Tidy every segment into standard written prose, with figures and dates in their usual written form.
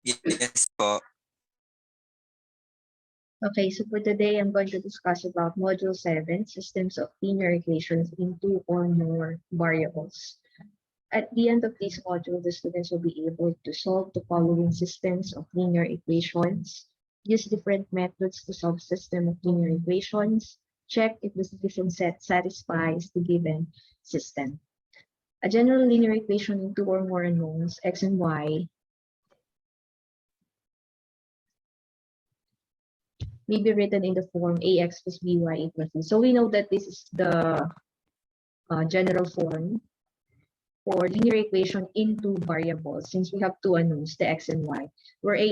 Yes po. Okay, so for today, I'm going to discuss about Module 7, Systems of Linear Equations in 2 or more variables. At the end of this module, the students will be able to solve the following systems of linear equations, use different methods to solve system of linear equations, check if the solution set satisfies the given system. A general linear equation in 2 or more unknowns, x and y, may be written in the form ax plus by equals c. So we know that this is the general form for linear equation in 2 variables, since we have 2 unknowns, the x and y, where a,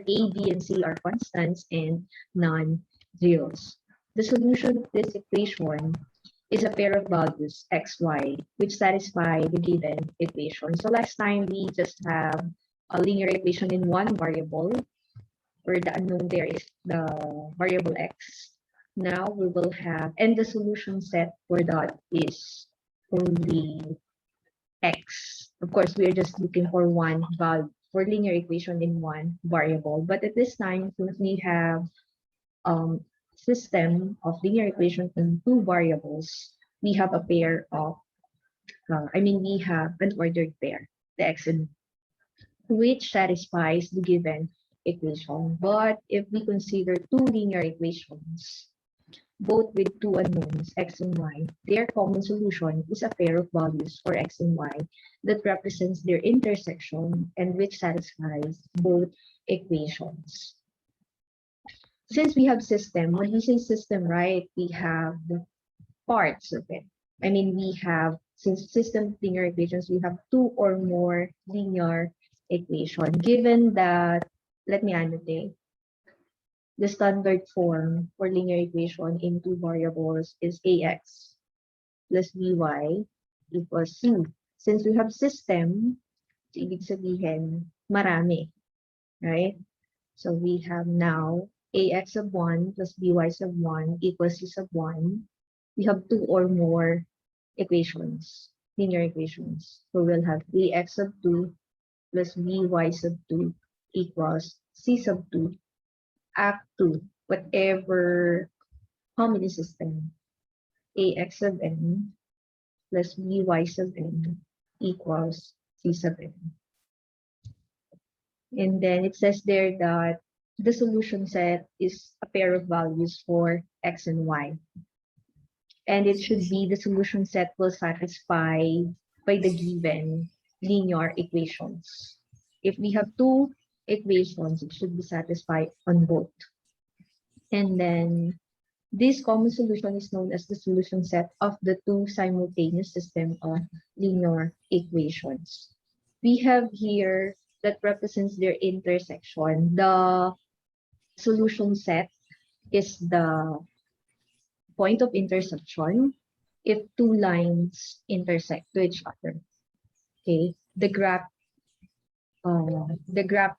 b, and c are constants and non-zeros. The solution of this equation is a pair of values, x, y, which satisfy the given equation. So last time, we just have a linear equation in 1 variable, where the unknown there is the variable x. Now we will have, and the solution set for that is only x. Of course, we are just looking for one value for linear equation in 1 variable. But at this time, since we have system of linear equation in 2 variables, we have a pair of, we have an ordered pair, the x and which satisfies the given equation. But if we consider 2 linear equations, both with 2 unknowns, x and y, their common solution is a pair of values for x and y that represents their intersection and which satisfies both equations. Since we have system, when we say system, right, we have the parts of it. We have, since system linear equations, we have 2 or more linear equation. Given that, let me annotate. The standard form for linear equation in 2 variables is ax plus by equals c. Since we have system, ibig sabihin, marami, right? So we have now ax sub 1 plus by sub 1 equals c sub 1. We have 2 or more equations, linear equations. So we'll have ax sub 2 plus by sub 2 equals c sub 2 up to whatever harmony system ax sub n plus by sub n equals c sub n. And then it says there that the solution set is a pair of values for x and y. And it should be the solution set will satisfy by the given linear equations. If we have 2 equations, it should be satisfied on both. And then this common solution is known as the solution set of the 2 simultaneous system of linear equations. We have here that represents their intersection. The solution set is the point of intersection if 2 lines intersect to each other. Okay, the graph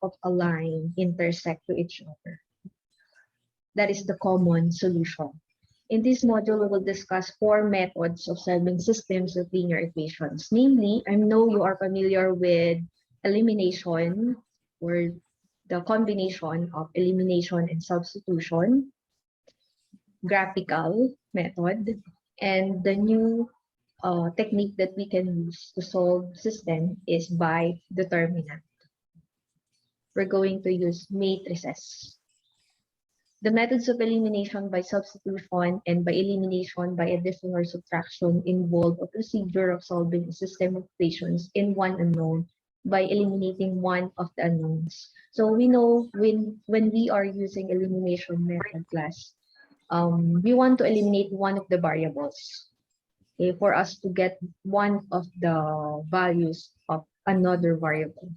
of a line intersect to each other. That is the common solution. In this module, we will discuss 4 methods of solving systems of linear equations. Namely, I know you are familiar with elimination, or the combination of elimination and substitution, graphical method, and the new technique that we can use to solve system is by determinant. We're going to use matrices. The methods of elimination by substitution and by elimination by addition or subtraction involve a procedure of solving a system of equations in one unknown by eliminating one of the unknowns. So we know when we are using elimination method class, we want to eliminate one of the variables, okay, for us to get one of the values of another variable.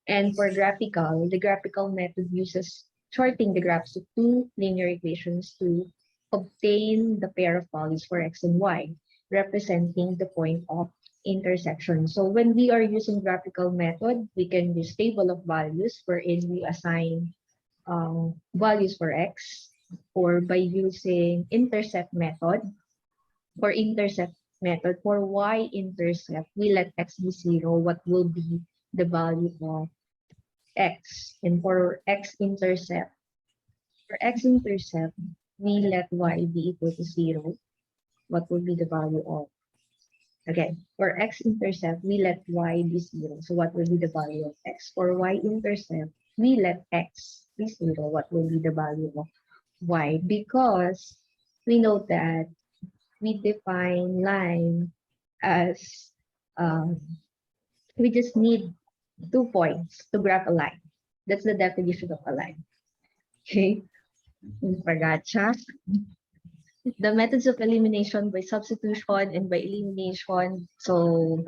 And for graphical, the graphical method uses sorting the graphs of 2 linear equations to obtain the pair of values for x and y, representing the point of intersection. So when we are using graphical method, we can use table of values wherein we assign values for x, or by using intercept method. For intercept method, for y-intercept, we let x be 0. What will be the value of x, and for x-intercept, we let y be equal to 0. What would be the value of? Again, for x-intercept, we let y be 0. So what will be the value of x? For y-intercept, we let x be 0. What will be the value of y? Because we know that we define line as, we just need 2 points to graph a line. That's the definition of a line. Okay? Gotcha. The methods of elimination by substitution and by elimination. So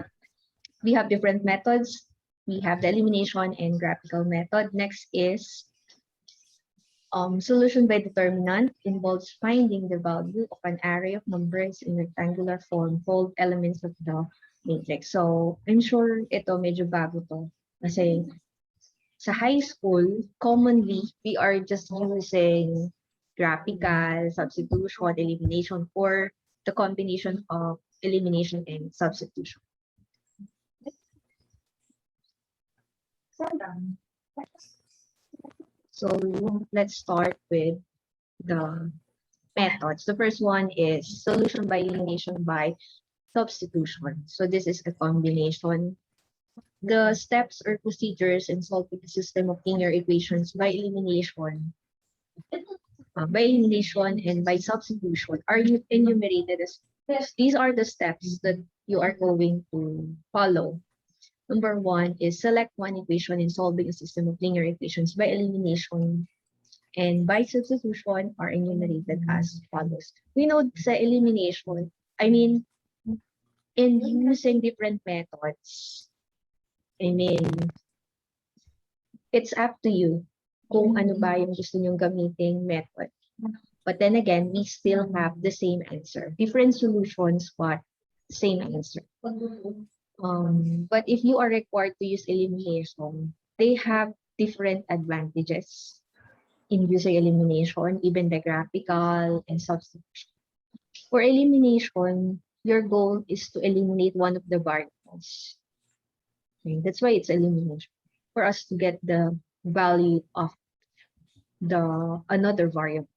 we have different methods. We have the elimination and graphical method. Next is solution by determinant, involves finding the value of an array of numbers in rectangular form called elements of the matrix. So I'm sure ito medyo bago to. Kasi sa high school, commonly, we are just using graphical, substitution, elimination, or the combination of elimination and substitution. So let's start with the methods. The first one is solution by elimination by substitution. So this is a combination. The steps or procedures in solving a system of linear equations by elimination and by substitution are enumerated as these are the steps that you are going to follow. Number 1 is select one equation in solving a system of linear equations by elimination and by substitution are enumerated as follows. We know sa elimination, I mean, in using different methods, I mean, it's up to you kung ano ba yung gusto nyong gamiting method. But then again, we still have the same answer. Different solutions, but same answer. But if you are required to use elimination, they have different advantages in using elimination, even the graphical and substitution. For elimination, your goal is to eliminate one of the variables. Okay, that's why it's elimination. For us to get the value of another variable.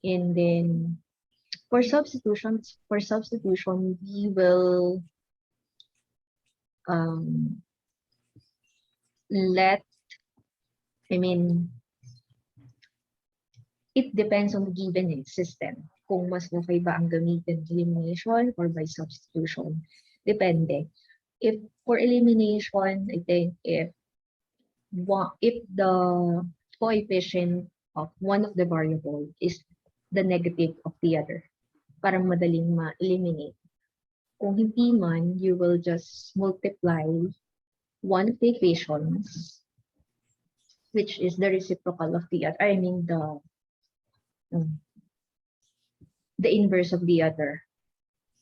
And then for substitution, we will it depends on the given system. Kung mas okay ba ang gamitin elimination or by substitution. Depende. If for elimination, I think if the coefficient of one of the variable is the negative of the other, parang madaling ma-eliminate. Kung hindi man, you will just multiply one of the equations, which is the reciprocal of the other. I mean the inverse of the other,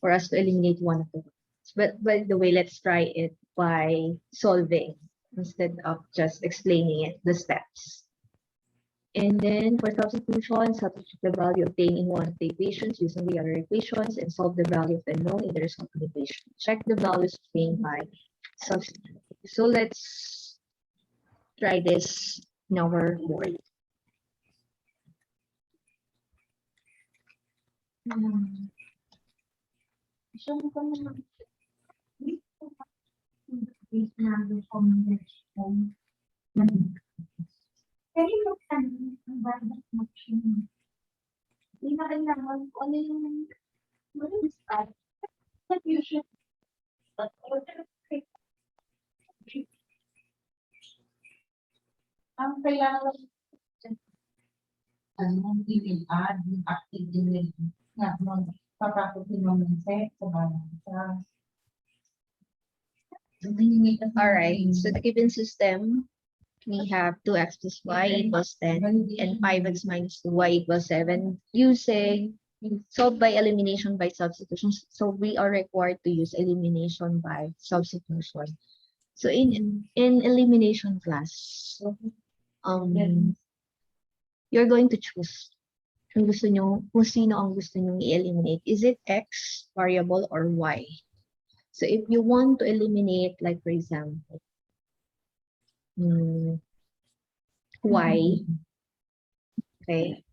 for us to eliminate one of the ones. But by the way, let's try it by solving instead of just explaining it, the steps. And then for substitution, substitute the value obtained in one of the equations using the other equations and solve the value of the known in the resulting equation. Check the values obtained by substitution. So let's try this in our board. Can you look at the machine? Hindi na kailangan kung ano yung start. But you should ang kailangan i-add yung active ingredient na papapagin mo ng set sa balansa. Alright, so the given system, we have 2x plus y equals 10 and 5x minus 2y equals 7 using solved by elimination by substitution. So we are required to use elimination by substitution. So in elimination class, you're going to choose kung sino ang gusto nyo i-eliminate. Is it x variable or y? So if you want to eliminate, like for example, y. Okay.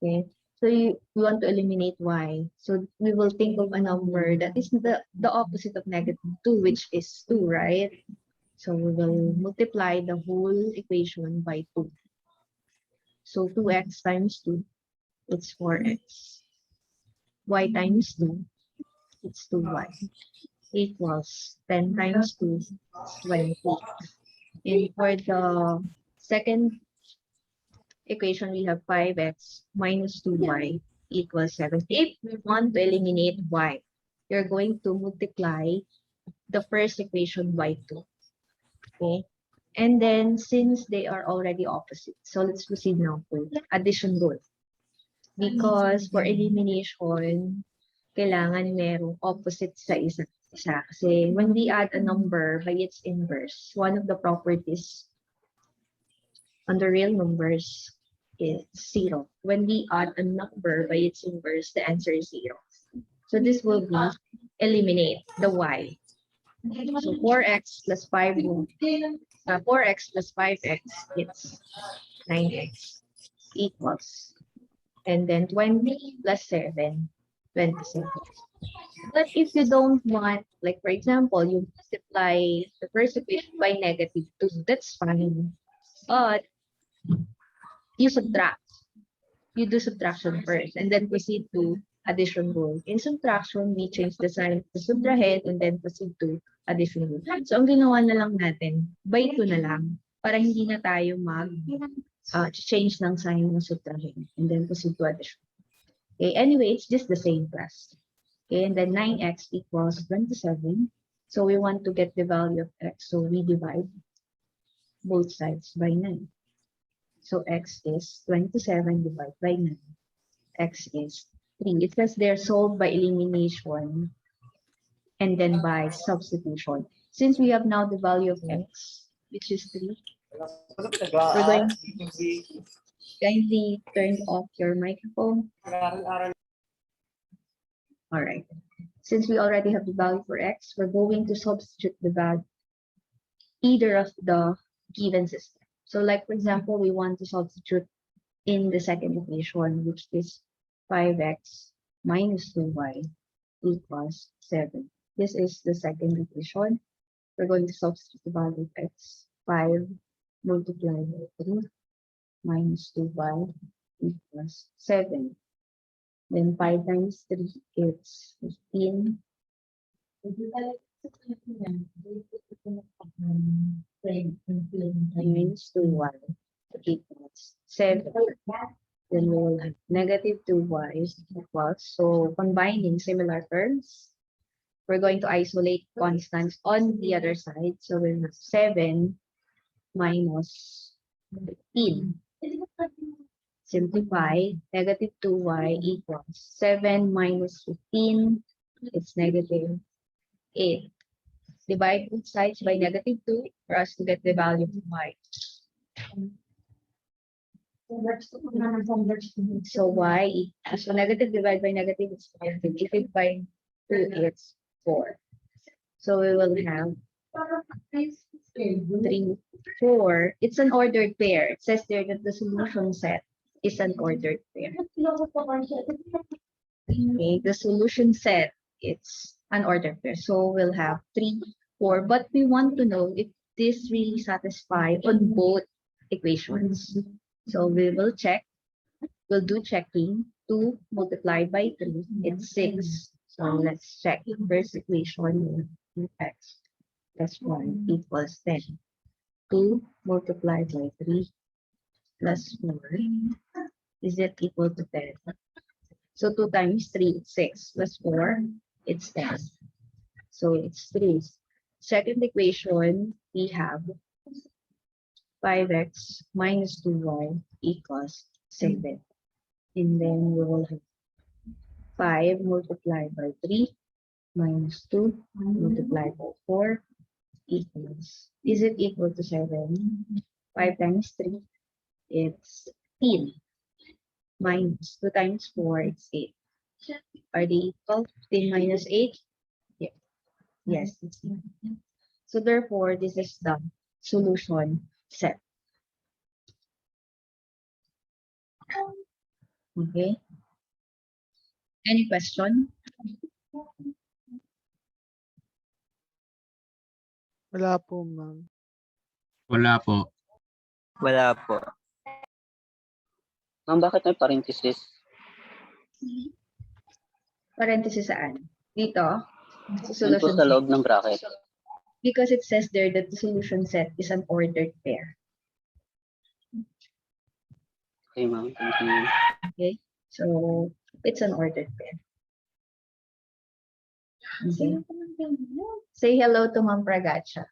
Okay. So we want to eliminate y. So we will think of a number that is the opposite of -2, which is 2, right? So we will multiply the whole equation by 2. So 2x times 2, it's 4x. Y times 2, it's 2y. Equals 10 times 2, is 20. And for the second equation, we have 5x minus 2y equals 7. If we want to eliminate y, you're going to multiply the first equation by 2. Okay? And then, since they are already opposite, so let's proceed now to addition rule. Because for elimination, kailangan merong opposite sa isa't isa. Kasi when we add a number by its inverse, one of the properties under real numbers is 0. When we add a number by its inverse, the answer is 0. So this will be eliminate the y. So 4x plus 4x plus 5x, it's 9x equals. And then 20 plus 7, 27. But if you don't want, like for example, you multiply the first equation by -2, that's fine. But you subtract. You do subtraction first and then proceed to addition rule. In subtraction, we change the sign to subtrahed and then proceed to addition rule. So ang ginawa na lang natin, by 2 na lang para hindi na tayo change ng sign ng subtrahed and then proceed to addition. Okay, anyway, it's just the same class. Okay, and then 9x equals 27. So we want to get the value of x. So we divide both sides by 9. So x is 27 divided by 9. X is 3. It says they're solved by elimination and then by substitution. Since we have now the value of x, which is 3, we're going to kindly turn off your microphone. All right. Since we already have the value for x, we're going to substitute the value either of the given system. So like, for example, we want to substitute in the second equation, which is 5x minus 2y equals 7. This is the second equation. We're going to substitute the value of x. 5 multiplied by 3 minus 2y equals 7. Then 5 times 3 is 15. Minus 2y equals 7. Then we will have -2y equals, so combining similar terms, we're going to isolate constants on the other side. So we'll have 7 minus 15. Simplify, -2y equals 7 minus 15, it's -8. Divide both sides by -2 for us to get the value of y. So y, so negative divided by negative is positive. Divided by 2, it's 4. So we will have 3, 4. It's an ordered pair. It says there that the solution set is an ordered pair. Okay, the solution set, it's an ordered pair. So we'll have 3, 4. But we want to know if this really satisfies on both equations. So we will check. We'll do checking. 2 multiplied by 3, it's 6. So let's check. First equation, x plus 1 equals 10. 2 multiplied by 3 plus 4, is it equal to 10? So 2 times 3, it's 6, plus 4, it's 10. So it's 3. Second equation, we have 5x minus 2y equals 7. And then we will have 5 multiplied by 3 minus 2 multiplied by 4 equals, is it equal to 7? 5 times 3, it's 10. Minus 2 times 4, it's 8. Are they equal? 10 minus 8? Yeah. Yes, it's 8. So therefore, this is the solution set. Okay. Any question? Wala po, ma'am. Wala po. Wala po. Ma'am, bakit may parenthesis? Parenthesis saan? Dito? Sa Yun po solution sa set. loob ng bracket. Because it says there that the solution set is an ordered pair. Okay, ma'am. Thank you. Okay. So it's an ordered pair. Okay. Say hello to Ma'am Pragacha.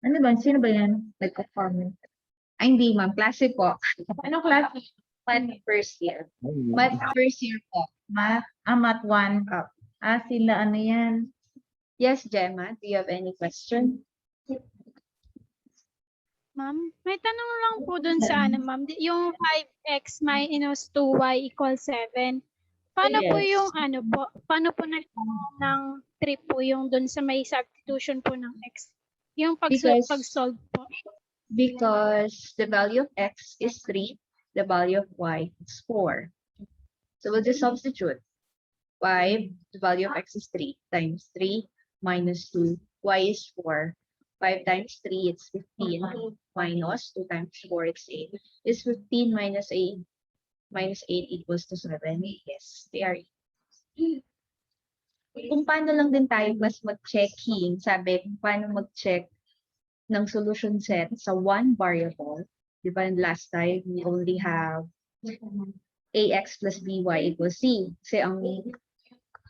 Ano ba? Sino ba yan? Nagko-comment. Ay, hindi ma'am. Klase po. Anong klase? Math first year. Math first year po. Math, Math 1. Up. Sila ano yan? Yes, Gemma. Do you have any question? Ma'am, may tanong lang po dun sa ano, ma'am. Yung 5x minus 2y equals 7. Paano po Yes. yung ano po? Paano po ng 3 po yung dun sa may substitution po ng x? Yung Because- pag-solve po. Because the value of x is 3, the value of y is 4. So we'll just substitute. 5, the value of x is 3 times 3 minus 2, y is 4. 5 times 3, it's 15. Minus 2 times 4, it's 8. Is 15 minus 8 equals to 7? Yes, they are. Kung paano lang din tayo mas mag-checking, sabi, kung paano mag-check ng solution set sa one variable. Di ba, last time, we only have ax plus by equals c. Kasi ang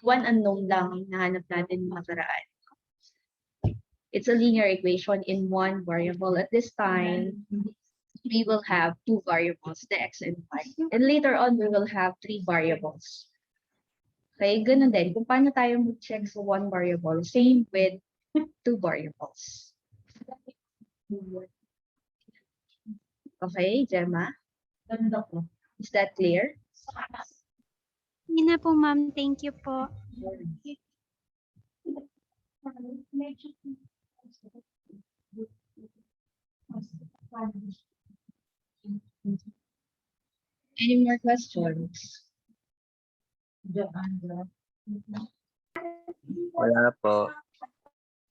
one unknown lang nahanap natin yung nakaraan. It's a linear equation in one variable. At this time, we will have two variables, the x and y. And later on, we will have three variables. Okay, ganun din. Kung paano tayo mag-check sa one variable, same with two variables. Okay, Gemma? Is that clear? Hindi na po, ma'am. Thank you po. Any more questions? Wala po.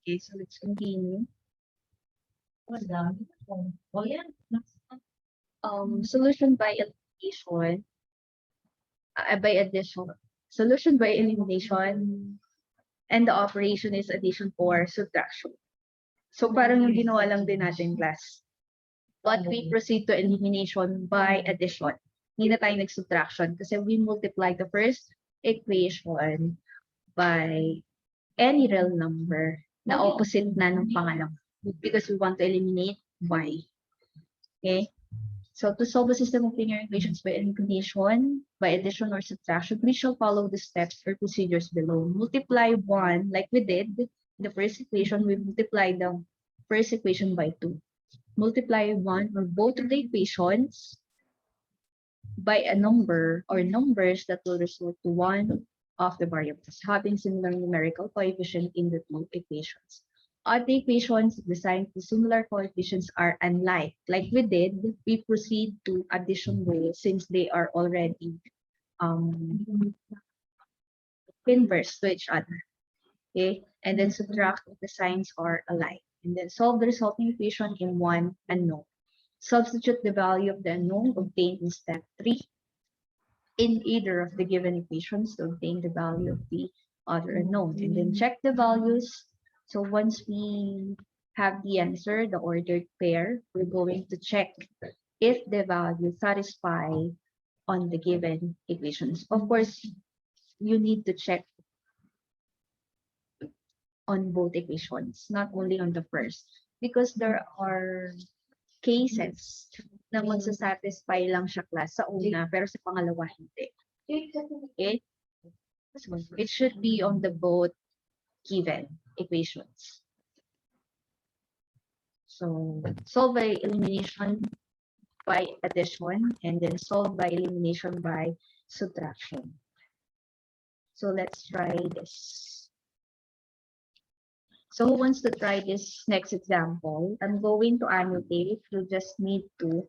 Okay, so let's continue. Solution by elimination. By addition. Solution by elimination. And the operation is addition or subtraction. So parang yung ginawa lang din natin class. But we proceed to elimination by addition. Hindi na tayo nag-subtraction kasi we multiply the first equation by any real number na opposite na ng pangalawa because we want to eliminate y. Okay? So to solve a system of linear equations by elimination, by addition or subtraction, we shall follow the steps or procedures below. Multiply 1 like we did in the first equation, we multiply the first equation by 2. Multiply 1 or both of the equations by a number or numbers that will result to one of the variables having similar numerical coefficient in the two equations. Odd equations designed to similar coefficients are unlike. Like we did, we proceed to addition way since they are already inverse to each other. Okay, and then subtract if the signs are alike. And then solve the resulting equation in one unknown. Substitute the value of the unknown obtained in step 3 in either of the given equations to obtain the value of the other unknown. And then check the values. So once we have the answer, the ordered pair, we're going to check if the value satisfy on the given equations. Of course, you need to check on both equations, not only on the first, because there are cases na magsasatisfy lang siya class sa una, pero sa pangalawa hindi. Okay? So it should be on the both given equations. So solve by elimination by addition and then solve by elimination by subtraction. So let's try this. So who wants to try this next example? I'm going to annotate. You just need to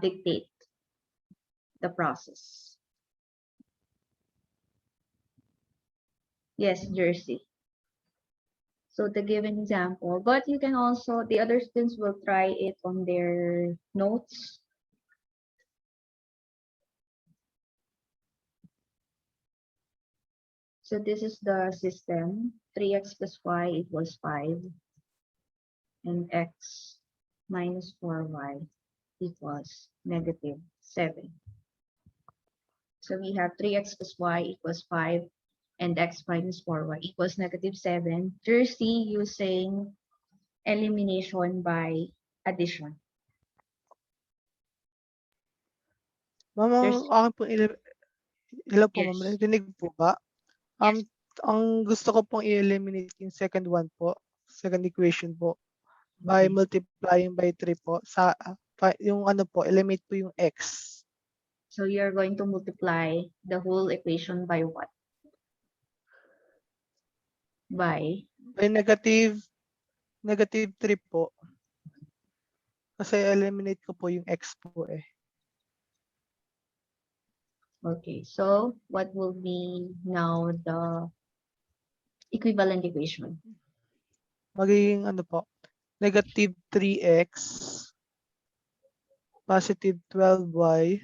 dictate the process. Yes, Jersey. So to give an example, but you can also, the other students will try it on their notes. So this is the system. 3x plus y equals 5. And x minus 4y equals negative 7. So we have 3x plus y equals 5 and x minus 4y equals negative 7. Jersey using elimination by addition. Ma'am, There's- ang akin po, hello po, ma'am. Yes. Rinig po ba? Ang gusto ko pong i-eliminate yung second one po, second equation po, by Okay. multiplying by 3 po, sa yung ano po, eliminate po yung x. So you're going to multiply the whole equation by what? By By negative 3 po. Kasi eliminate ko po yung x po eh. okay. So what will be now the equivalent equation? Magiging ano po, negative 3x, positive 12y,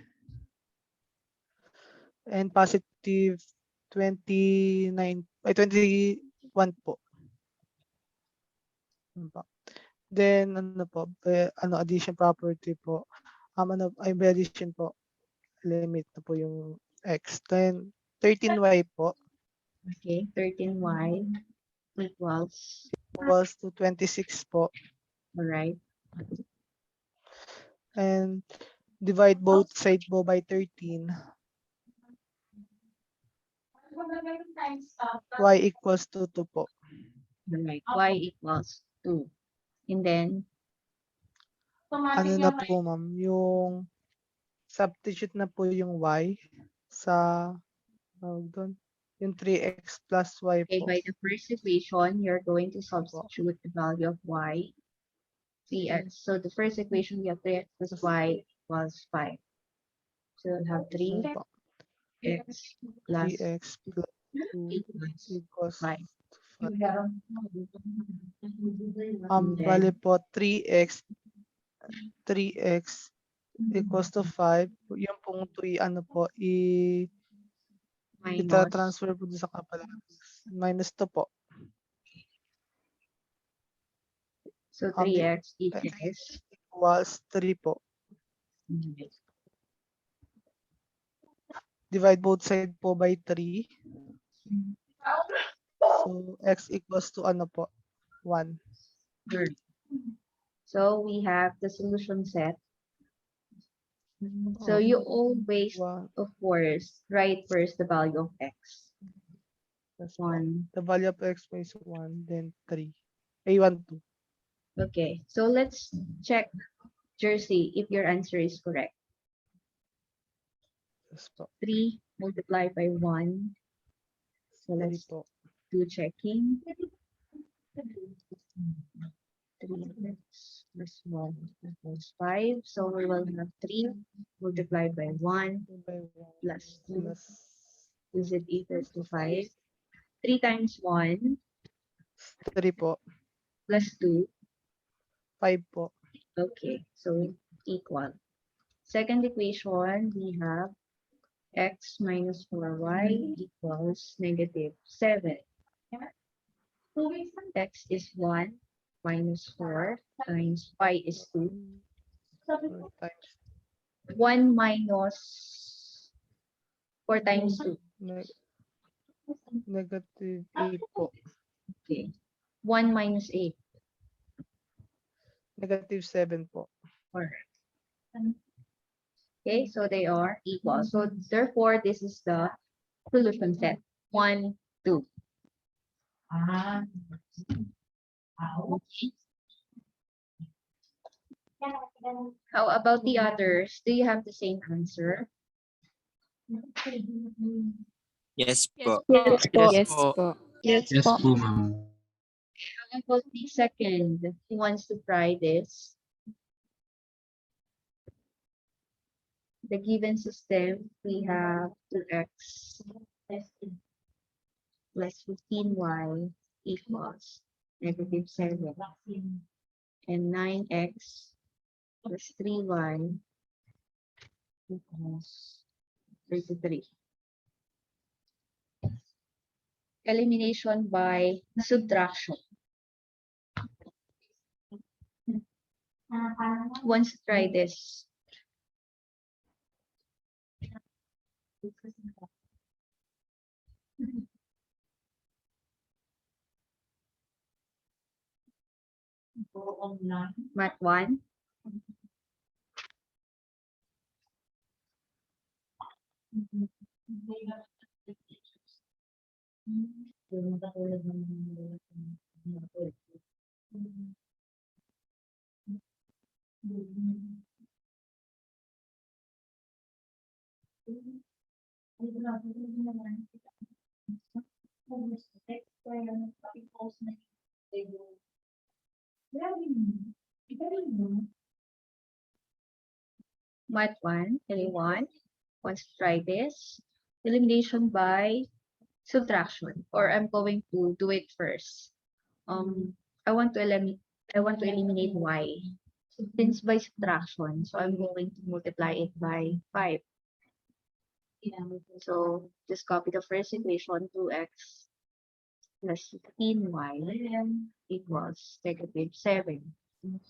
and positive 21 po. Ano po. Then ano po, addition property po. By addition po, limit na po yung x. Then 13y po Okay, 13y equals, to 26 po. all right. And divide both sides po by 13. Y equals to 2 po. Right. Y equals 2. And then, Ano na po ma'am, yung substitute na po yung y sa doon, yung 3x plus y okay, po. by the first equation, you're going to substitute the value of y, 3x. So the first equation, we have 3x plus y equals 5. So we'll have 3x Ano po? plus 3x plus 2 equals 5. 5. And then- Bali po 3x equals to 5. Yung pong 3 ano po, Minus, ita-transfer po sa kapalatas. Minus 2 po. so Um, 3x equals, Equals 3 po. Divide both sides po by 3. So x equals to ano po? 1. so we have the solution set. So you always, 1. of course, write first the value of x. That's 1. 1. The value of x is 1, then 3. 1, 2. Okay, so let's check, Jersey, if your answer is correct. Yes po. 3 multiplied by 1. So 3 let's po. do checking. 3x plus 1 equals 5. So we will have 3 multiplied by 1 By 1 plus 2. plus Is it equal to 5? 3 times 1 3 po. plus 2. 5 po. Okay, so equal. Second equation, we have x minus 4y equals negative 7. X is 1 minus 4 times y is 2. 4 times 1 minus 4 times 2. negative 8 po. Okay. 1 minus 8. Negative 7 po. Okay, so they are equal. So therefore, this is the solution set. 1, 2. Okay. How about the others? Do you have the same answer? Yes Yes po. po. Yes po. Yes, Yes po. po, ma'am. How about the second? Who wants to try this? The given system, we have 2x plus 15y equals -7 and 9x plus 3y equals 33. Elimination by subtraction. Who wants to try this? Math 1. Math 1. Anyone wants to try this? Elimination by subtraction, or I'm going to do it first. I want to eliminate y. Since by subtraction, so I'm going to multiply it by 5. So just copy the first equation, 2x plus 15y equals -7.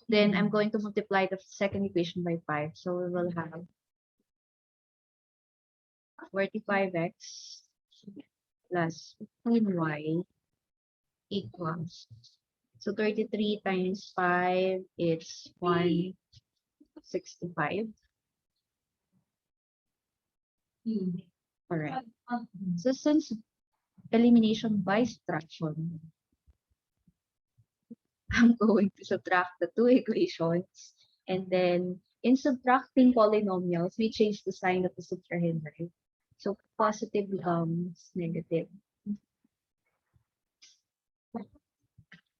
Then I'm going to multiply the second equation by 5. So we will have 45x plus 15y equals. So 33 times 5 is 165. Correct. So since elimination by subtraction, I'm going to subtract the two equations, and then in subtracting polynomials, we change the sign of the subtrahend, right? So positive becomes negative.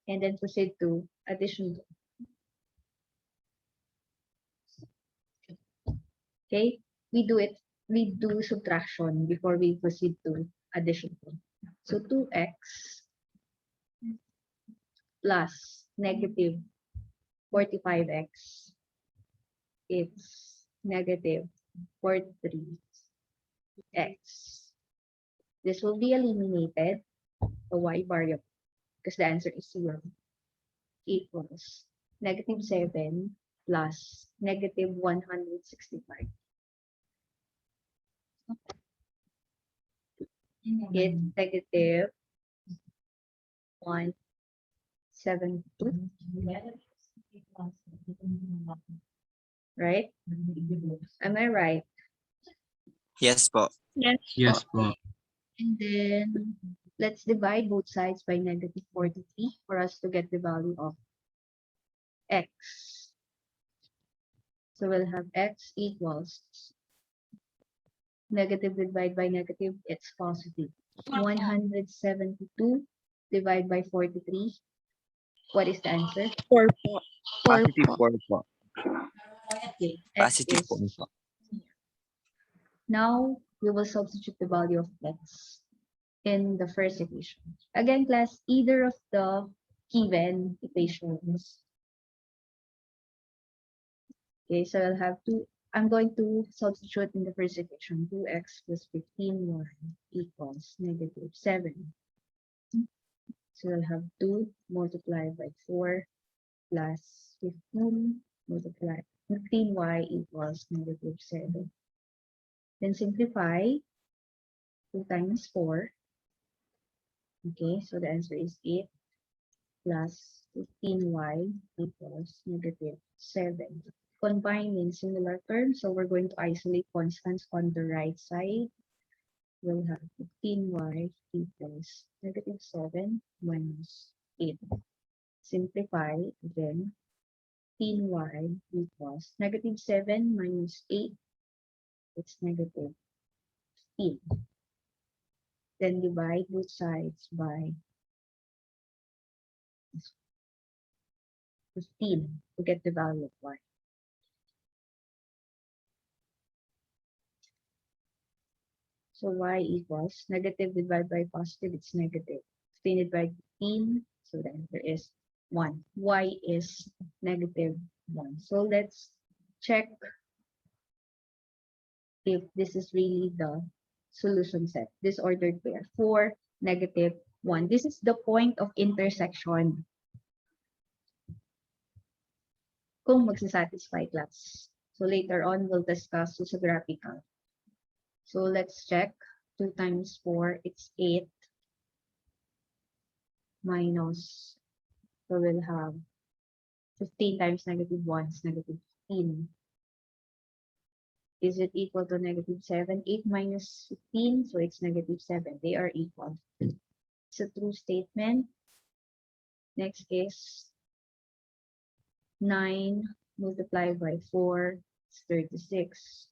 And then proceed to addition. Okay, we do subtraction before we proceed to addition. So 2x plus negative 45x is negative 43x. This will be eliminated, the y variable, because the answer is 0, equals -7 plus -165. It's negative 172, right? Am I right? Yes po. Yes, Yes po. po. And then let's divide both sides by -43 for us to get the value of x. So we'll have x equals negative divided by negative, it's positive. 172 divided by 43. What is the answer? 4 po. 4 Positive po. 4 po. Okay, x Positive is. 4 po. Now we will substitute the value of x in the first equation. Again, class, either of the given equations. Okay, so I'll have I'm going to substitute in the first equation. 2x plus 15y equals -7. So I'll have 2 multiplied by 4 plus 15 multiplied 15y equals -7. Then simplify 2 times 4. Okay, so the answer is 8 plus 15y equals -7. Combining similar terms, so we're going to isolate constants on the right side. We'll have 15y equals -7 minus 8. Simplify again. 15y equals -7 minus 8. It's -15. then divide both sides by 15 to get the value of y. So y equals negative divided by positive, it's negative. 15 divided by 15, so then there is 1. Y is negative 1. So let's check if this is really the solution set, this ordered pair for negative 1. This is the point of intersection kung magsasatisfy class. So later on, we'll discuss sa graphical. So let's check. 2 times 4, it's 8. Minus, so we'll have 15 times negative 1 is negative 15. Is it equal to negative 7? 8 minus 15, so it's negative 7. They are equal. It's a true statement. Next is 9 multiplied by 4 is 36.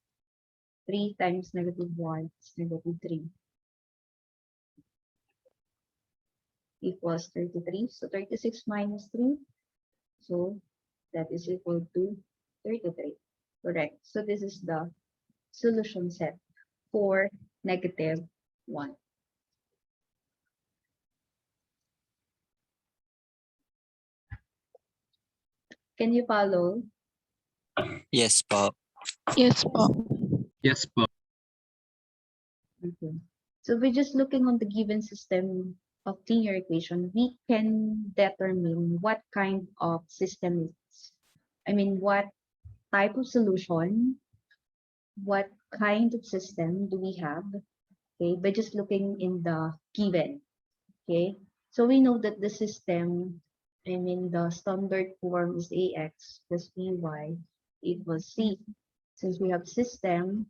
3 times negative 1 is negative 3. Equals 33. So 36 minus 3. So that is equal to 33. Correct. So this is the solution set for negative 1. Can you follow? Yes po. Yes po. Yes po. Okay. So we're just looking on the given system of linear equation, we can determine what kind of system it's, I mean, what type of solution, what kind of system do we have, okay, by just looking in the given, okay. So we know that the system, I mean, the standard form is ax plus by equals c. Since we have system,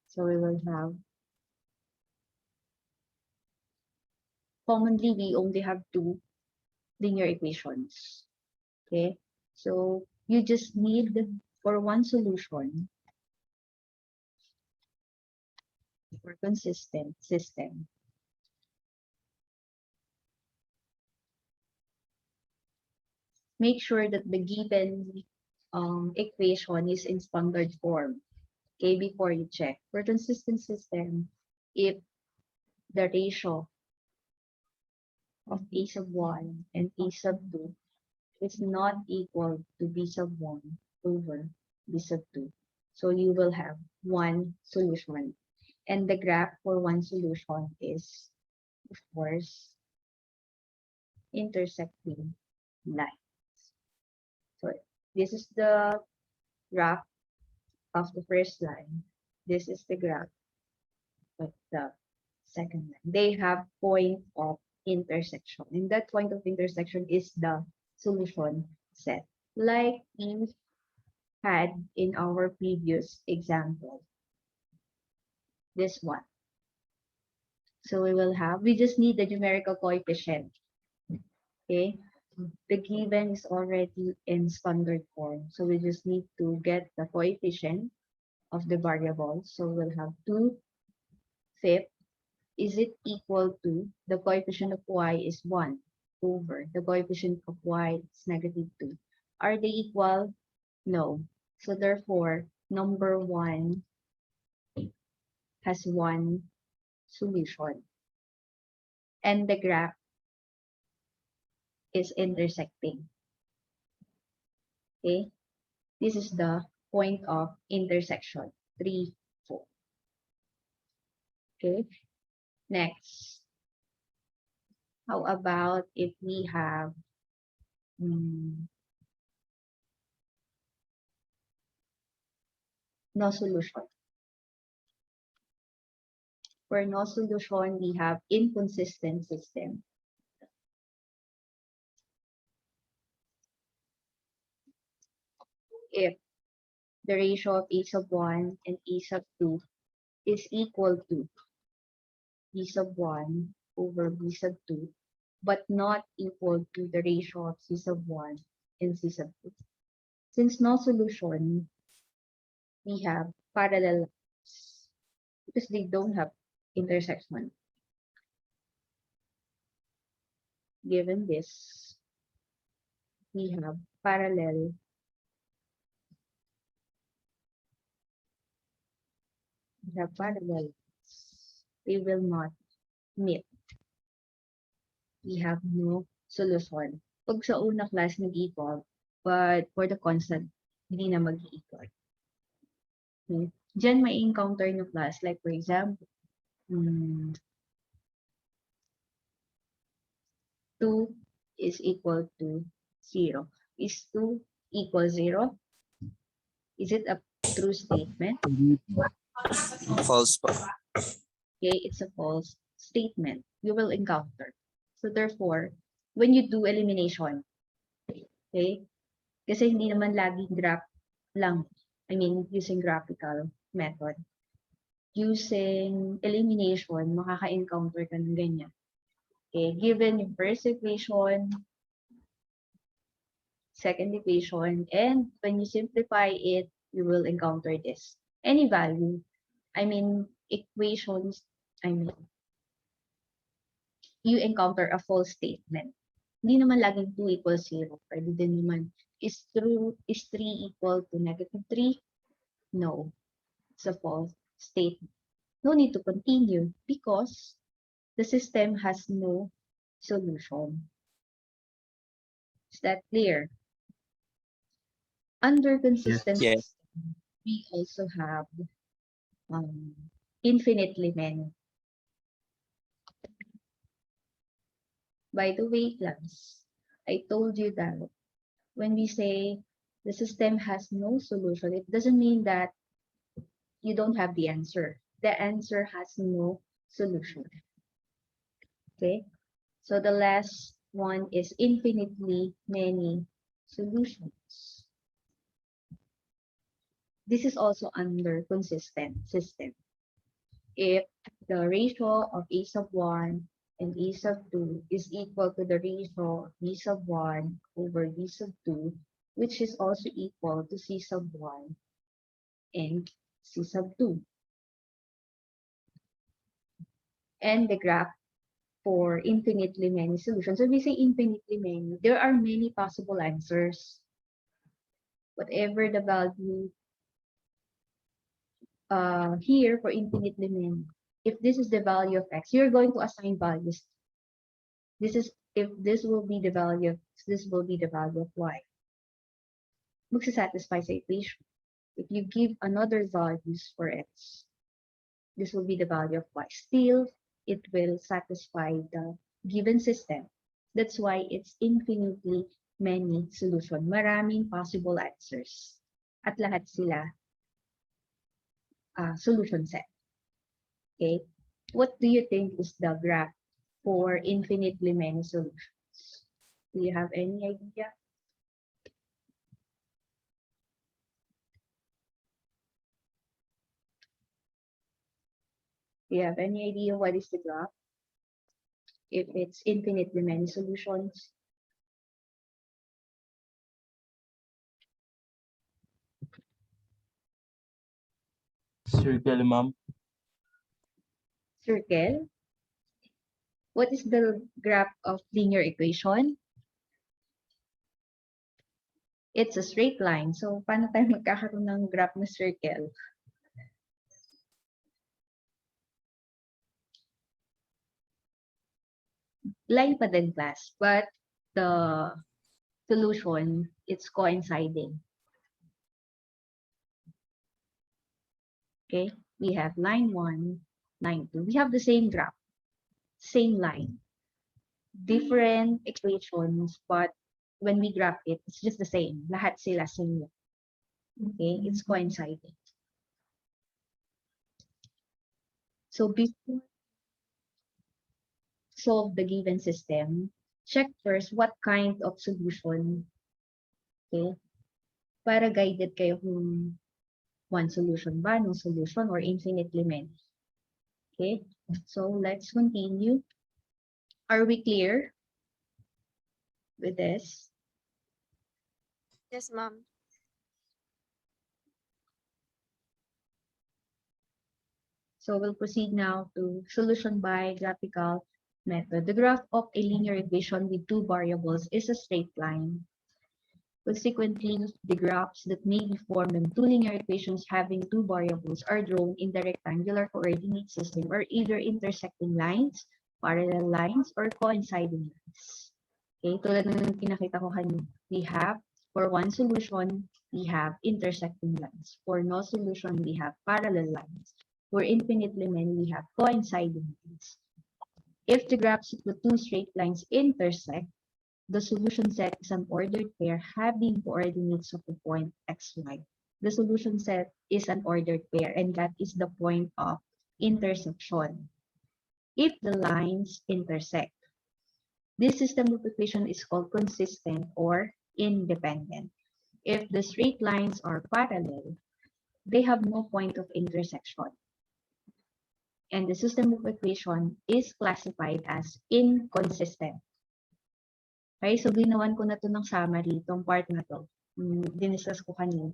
so we will have, commonly we only have 2 linear equations, okay. So you just need, for one solution, for consistent system, make sure that the given equation is in standard form, okay, before you check. For consistent system, if the ratio of a sub 1 and a sub 2 is not equal to b sub 1 over b sub 2, so you will have one solution. And the graph for one solution is, of course, intersecting lines. So this is the graph of the first line. This is the graph of the second line. They have point of intersection. And that point of intersection is the solution set, like we had in our previous example. This one. So we will have, we just need the numerical coefficient. Okay. The given is already in standard form. So we just need to get the coefficient of the variable. So we'll have 2/5. Is it equal to the coefficient of y is 1 over the coefficient of y is -2. Are they equal? No. So therefore, number 1 has one solution. And the graph is intersecting. Okay? This is the point of intersection. 3, 4. Okay? Next. How about if we have no solution? For no solution, we have inconsistent system. If the ratio of a sub 1 and a sub 2 is equal to b sub 1 over b sub 2, but not equal to the ratio of c sub 1 and c sub 2. Since no solution, we have parallel lines because they don't have intersection. given this, we have parallel they will not meet. We have no solution. Pag sa una class nag-equal, but for the constant, hindi na mag-equal. Okay? Diyan may encounter no class, like for example, 2 is equal to 0. Is 2 equal 0? Is it a true statement? False po. Okay, it's a false statement. You will encounter. So therefore, when you do elimination, okay, kasi hindi naman laging graph lang. I mean, using graphical method. Using elimination, makaka-encounter ka ng ganyan. Okay, given yung first equation, second equation, and when you simplify it, you will encounter this. Any value, I mean, equations, you encounter a false statement. Hindi naman laging 2 equals 0. Pwede din naman, is 3 equal to -3? No, it's a false statement. No need to continue because the system has no solution. Is that clear? Under consistent Yes. system, we also have infinitely many. By the way, class, I told you that when we say the system has no solution, it doesn't mean that you don't have the answer. The answer has no solution. Okay? So the last one is infinitely many solutions. This is also under consistent system. If the ratio of a sub 1 and a sub 2 is equal to the ratio of b sub 1 over b sub 2, which is also equal to c sub 1 and c sub 2. And the graph for infinitely many solutions. When we say infinitely many, there are many possible answers. Whatever the value here for infinitely many, if this is the value of x, you're going to assign values. If this will be the value of x, this will be the value of y. Magsasatisfy sa equation. If you give another values for x, this will be the value of y. Still, it will satisfy the given system. That's why it's infinitely many solution. Maraming possible answers. At lahat sila solution set. Okay? What do you think is the graph for infinitely many solutions? Do you have any idea? Do you have any idea what is the graph? If it's infinitely many solutions? Circle, ma'am. Circle? What is the graph of linear equation? It's a straight line. So, paano tayo magkakaroon ng graph na circle? Line pa din class, but the solution, it's coinciding. Okay, we have line 1, line 2. We have the same graph, same line. Different equations, but when we graph it, it's just the same. Lahat sila same. Okay, it's coinciding. So before solve the given system, check first what kind of solution. Okay, para guided kayo kung one solution ba, no solution, or infinitely many. Okay, so let's continue. Are we clear with this? Yes, ma'am. So we'll proceed now to solution by graphical method. The graph of a linear equation with two variables is a straight line. Consequently, the graphs that may be formed when two linear equations having two variables are drawn in the rectangular coordinate system are either intersecting lines, parallel lines, or coinciding lines. Okay, tulad ng pinakita ko kanina, we have, for one solution, we have intersecting lines. For no solution, we have parallel lines. For infinitely many, we have coinciding lines. If the graphs of the two straight lines intersect, the solution set is an ordered pair having coordinates of the point xy. The solution set is an ordered pair, and that is the point of intersection. If the lines intersect, this system of equation is called consistent or independent. If the straight lines are parallel, they have no point of intersection. And the system of equation is classified as inconsistent. Okay, so ginawan ko na to ng summary, itong part na to. Diniscuss ko kanina.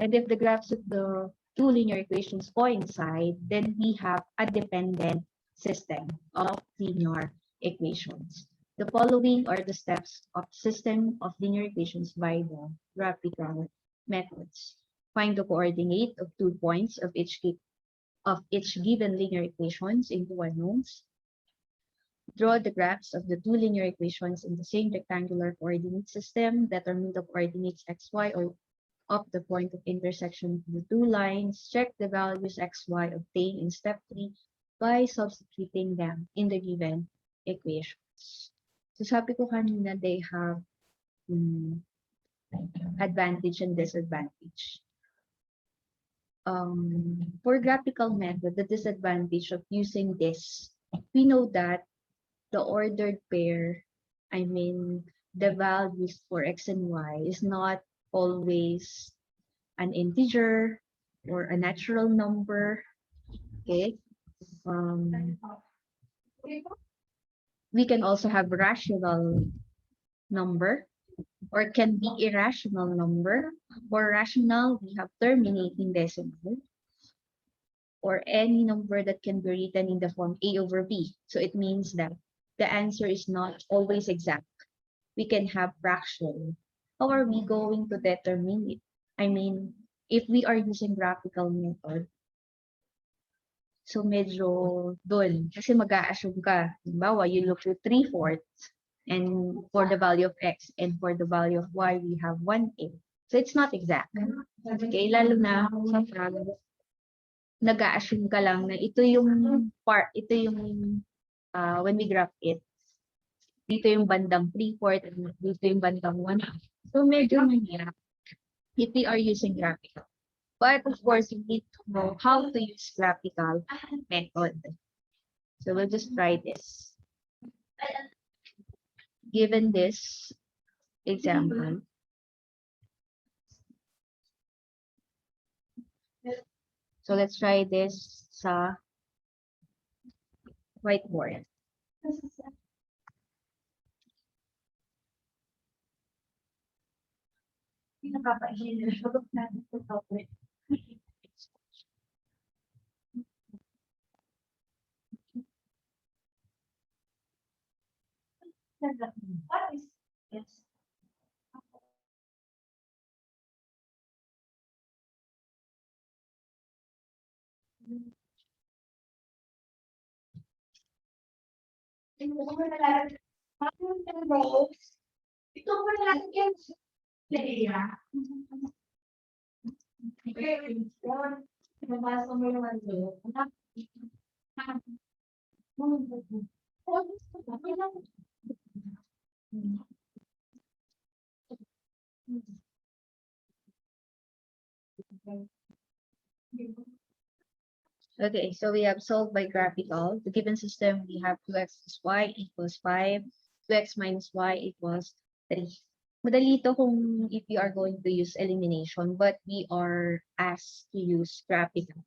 And if the graphs of the two linear equations coincide, then we have a dependent system of linear equations. The following are the steps of system of linear equations by the graphical methods. Find the coordinate of 2 points of each given linear equations into unknowns. Draw the graphs of the two linear equations in the same rectangular coordinate system. Determine the coordinates xy or of the point of intersection of the two lines. Check the values xy obtained in step 3 by substituting them in the given equations. So sabi ko kanina, they have advantage and disadvantage. For graphical method, the disadvantage of using this, we know that the ordered pair, I mean, the values for x and y is not always an integer or a natural number. Okay. We can also have rational number or can be irrational number. For rational, we have terminating decimal or any number that can be written in the form a over b. So it means that the answer is not always exact. We can have fraction. How are we going to determine it? I mean, if we are using graphical method, so medyo doon. Kasi mag-a-assume ka. Halimbawa, you look to 3/4 and for the value of x and for the value of y, we have 1/8. So it's not exact. Okay, lalo na sa frag, nag-a-assume ka lang na ito yung part, ito yung when we graph it, dito yung bandang 3/4 and dito yung bandang 1/2. So medyo mahirap if we are using graphical. But of course, you need to know how to use graphical method. So we'll just try this. Given this example, so let's try this sa whiteboard. What is this? Ito mo na lang yan. Leia. Nabasa mo naman doon. Okay, so we have solved by graphical. The given system, we have 2x plus y equals 5, 2x minus y equals 3. Madali ito kung if you are going to use elimination, but we are asked to use graphical.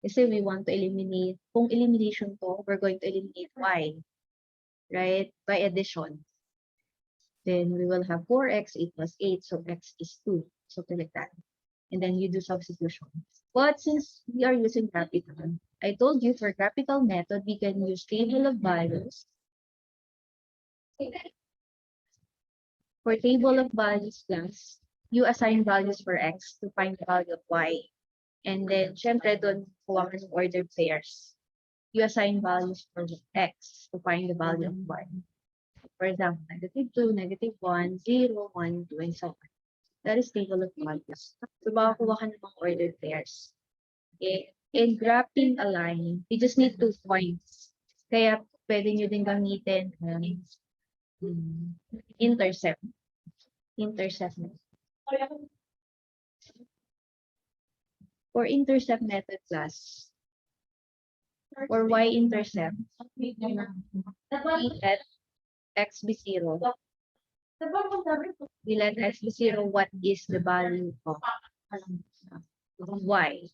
Kasi we want to eliminate, kung elimination to, we're going to eliminate y, right? By addition. Then we will have 4x equals 8, so x is 2. So like that. And then you do substitution. But since we are using graphical, I told you for graphical method, we can use table of values For table of values class, you assign values for x to find the value of y. And then, syempre, doon kuha ka ng ordered pairs. You assign values for x to find the value of y. For example, -2, -1, 0, 1, 2, and so on. That is table of values. So, makakuha ka ng mga ordered pairs. Okay. In graphing a line, you just need 2 points. Kaya, pwede nyo din gamitin intercept. Intercept method. For intercept method class, for y-intercept, we let x be 0. We let x be 0, what is the value of y?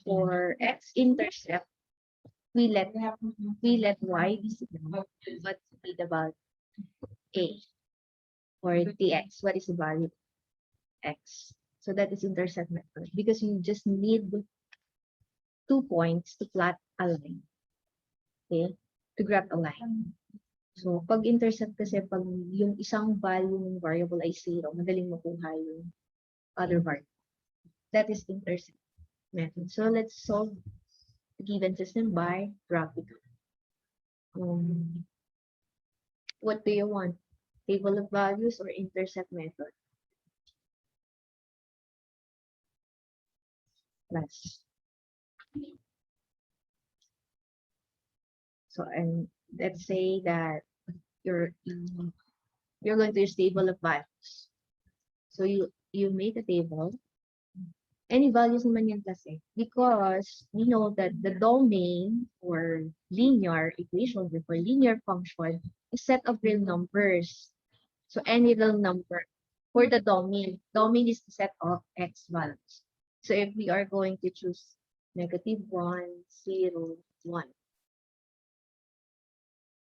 For x-intercept, we let y be 0, what be the value a? For dx, what is the value x? So that is intercept method because you just need 2 points to plot a line. Okay? To graph a line. So, pag intercept kasi pag yung isang value ng variable ay 0, madaling makuha yung other variable. That is intercept method. So, let's solve the given system by graphical. What do you want? Table of values or intercept method? Plus. So, and let's say that you're going to use table of values. So you make a table. Any values naman yan kasi because we know that the domain for linear equation or for linear function is set of real numbers. So any real number for the domain is the set of x values. So if we are going to choose -1, 0, 1.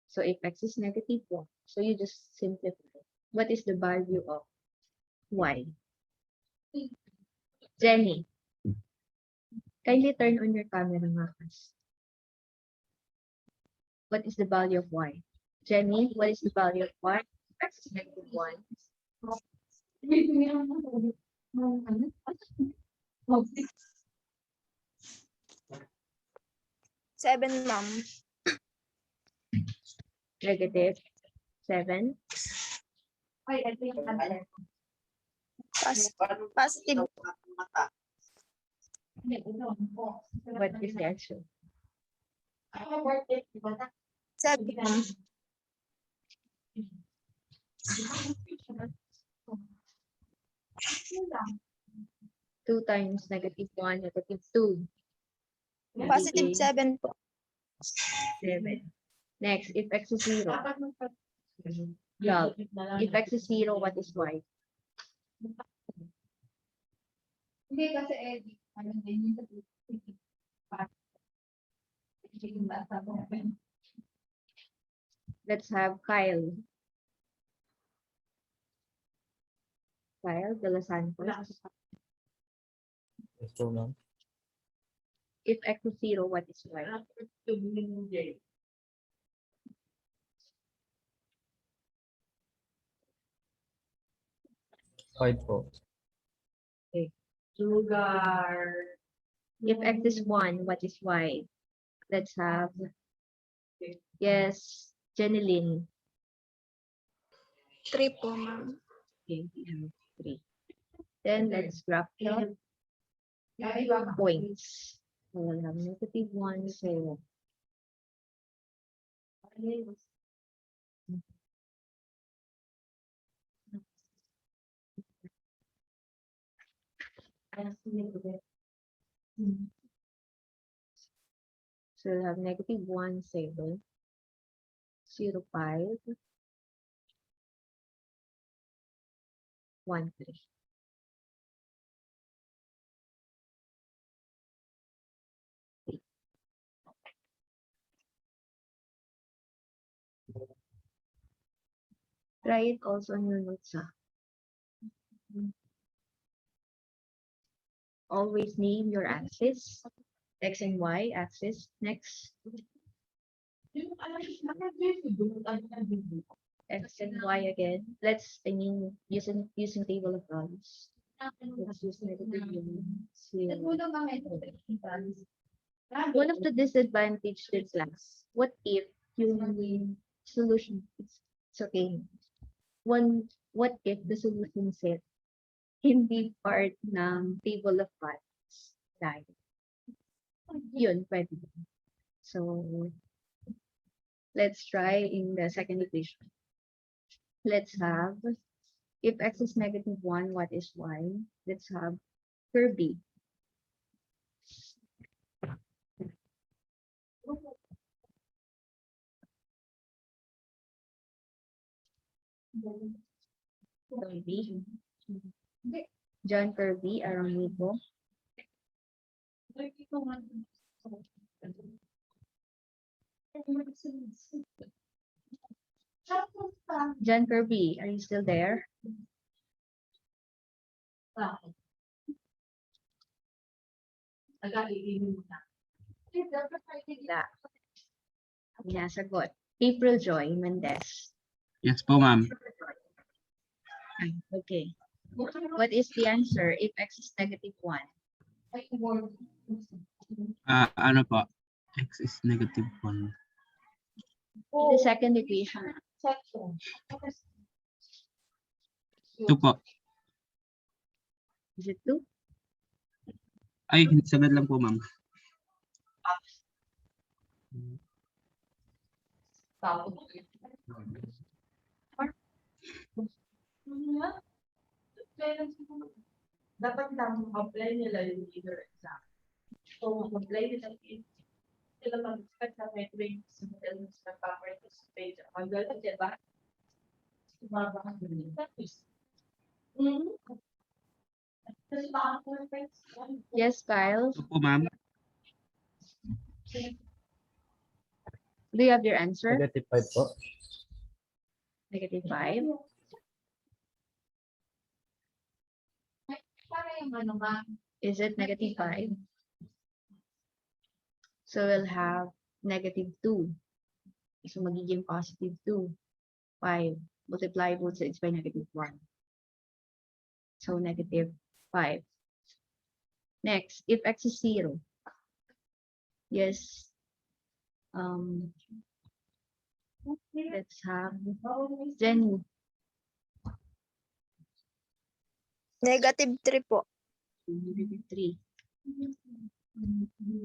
So if x is -1, so you just simplify. What is the value of y? Jenny, kindly turn on your camera nga. What is the value of y? Jenny, what is the value of y? X is -1. 7, ma'am. -7. Positive. What is the answer? 7, ma'am. 2 times -1, -2. Positive 7 po. 7. Next, if x is 0. Well, if x is 0, what is y? Hindi kasi ano din yung Let's have Kyle. Kyle de los Santos. If x is 0, what is y? Sugar. If x is 1, what is y? Let's have, yes, Jeneline. 3 po, ma'am. Okay, we have 3. Then let's graph the points. So we'll have -1, 0. So we'll have -1, 7, 0, 5, 1, 3. Try it also on your notes. Always name your axis, x and y axis. Next, X and Y again. Using table of values. Let's use negative units here. One of the disadvantages in class, what if yung solution, it's okay. What if the solution set hindi part ng table of values? Dahil, yun, pwede. So, let's try in the second equation. Let's have, if x is -1, what is y? Let's have curve B. Curve B. John curve B, around nito. John Kirby, are you still there? Wala. Sinasagot. April Joy Mendez. Yes po, ma'am. Okay. What is the answer if x is -1? Ano po? X is -1. The second equation. 2 po. Is it 2? Ay, sagad lang po, ma'am. Dapat lang apply nila yung either exam. So, apply nila sila mag-expect na may tuwing simultaneous na pa-participate. Ang gano'n, diba? Sumabang din. Kasi baka perfect. Yes, Kyle. 2 po, ma'am. Do you have your answer? -5 po. -5. Is it -5? So we'll have -2. So magiging +2. 5. Multiply both sides by -1. So -5. Next, if x is 0. Yes. Let's have Jenny. -3 po. -3.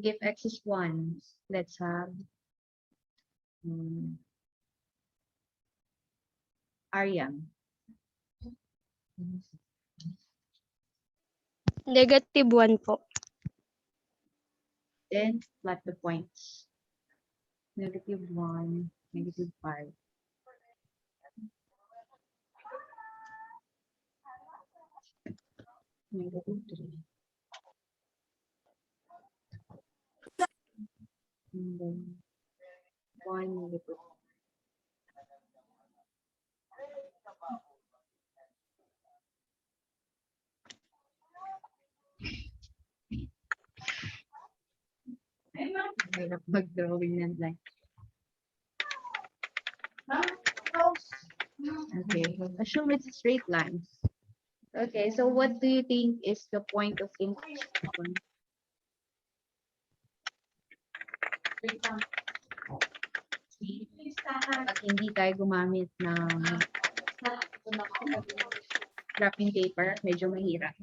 If x is 1, let's have Aryam. -1 po. Then plot the points. -1, -5. -3. And then 1, -1. Hirap mag-drawing ng line. Okay, assume it's a straight line. Okay, so what do you think is the point of intersection? At hindi tayo gumamit ng wrapping paper, medyo mahirap.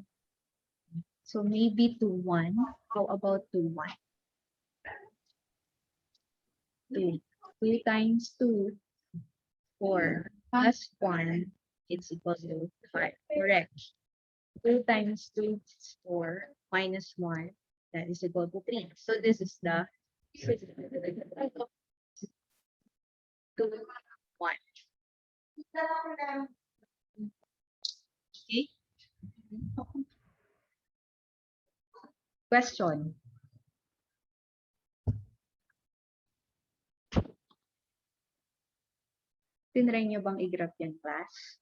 So maybe 2, 1. How about 2, 1? 2. 2 times 2, 4 plus 1, it's equal to 5. Correct. 2 times 2 is 4 minus 1, that is equal to 3. So this is the 2, 1. Okay. Question. Tinry niyo bang i-graph yan, class?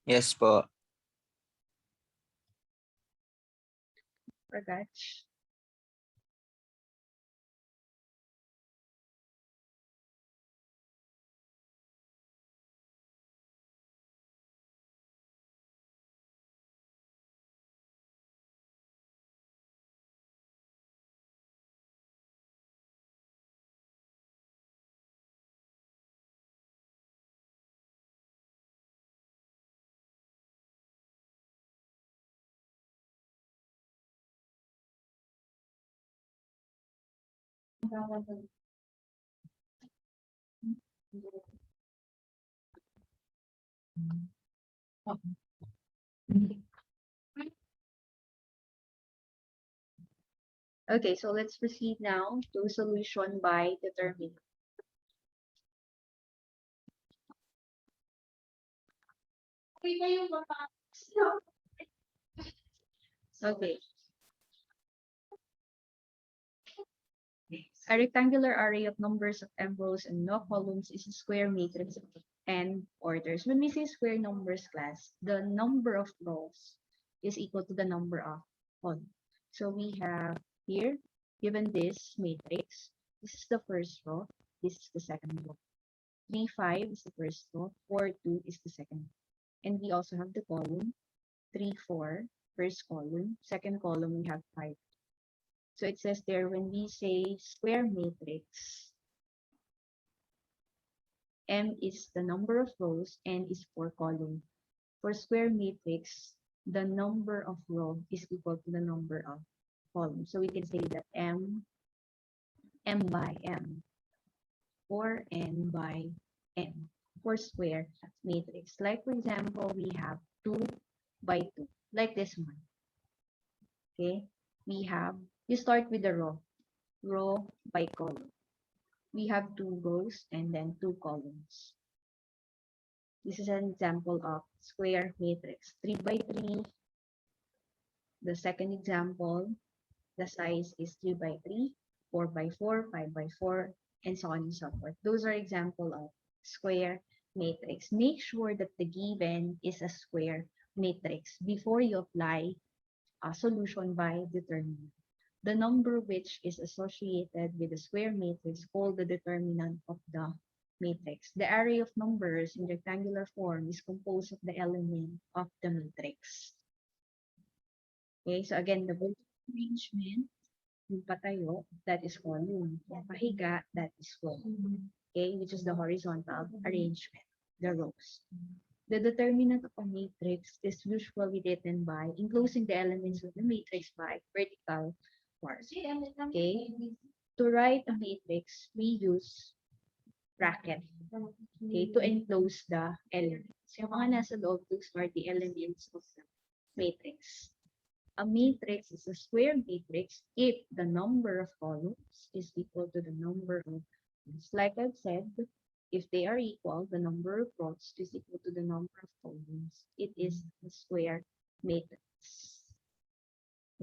Yes po. Ragaj? Okay, so let's proceed now to solution by determinant. Okay. A rectangular array of numbers of m rows and no columns is a square matrix of n orders. When we say square numbers class, the number of rows is equal to the number of columns. So we have here, given this matrix, this is the first row, this is the second row. 3, 5 is the first row, 4, 2 is the second. And we also have the column, 3, 4, first column, second column we have 5. So it says there, when we say square matrix, M is the number of rows, N is 4 columns. For square matrix, the number of rows is equal to the number of columns. So we can say that M by M, or N by N for square matrix. Like for example, we have 2 by 2, like this one. Okay, you start with the row by column. We have 2 rows and then 2 columns. This is an example of square matrix. 3 by 3. The second example, the size is 3 by 3, 4 by 4, 5 by 4, and so on and so forth. Those are example of square matrix. Make sure that the given is a square matrix before you apply a solution by determinant. The number which is associated with the square matrix called the determinant of the matrix. The array of numbers in rectangular form is composed of the element of the matrix. Okay, so again, the vertical arrangement, yung patayo, that is column. Yung pahiga, that is row. Okay, which is the horizontal arrangement, the rows. The determinant of a matrix is usually written by enclosing the elements of the matrix by vertical form. Okay, to write a matrix, we use bracket. Okay, to enclose the elements. Yung mga nasa loob, those are the elements of the matrix. A matrix is a square matrix if the number of columns is equal to the number of rows. Like I've said, if they are equal, the number of rows is equal to the number of columns. It is a square matrix.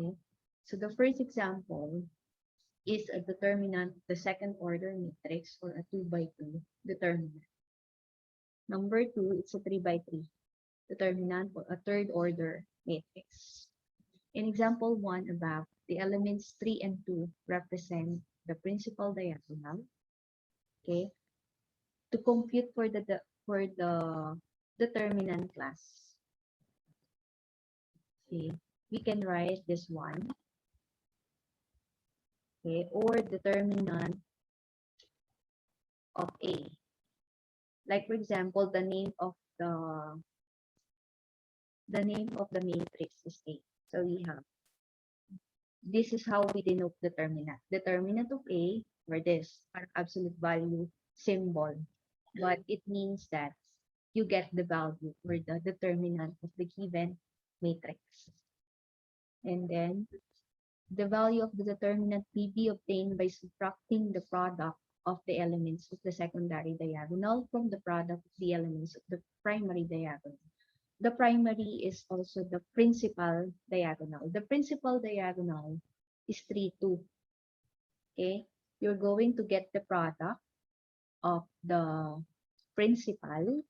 Okay. So the first example is a determinant, the second order matrix, or a 2 by 2 determinant. Number 2, it's a 3 by 3 determinant, or a third order matrix. In example 1 above, the elements 3 and 2 represent the principal diagonal. Okay. To compute for the determinant class, okay, we can write this one. Okay, or determinant of A. Like for example, the name of the matrix is A. So we have, this is how we denote determinant. Determinant of A, or this, our absolute value symbol. But it means that you get the value or the determinant of the given matrix. And then the value of the determinant may be obtained by subtracting the product of the elements of the secondary diagonal from the product of the elements of the primary diagonal. The primary is also the principal diagonal. The principal diagonal is 3, 2. Okay, you're going to get the product of the principal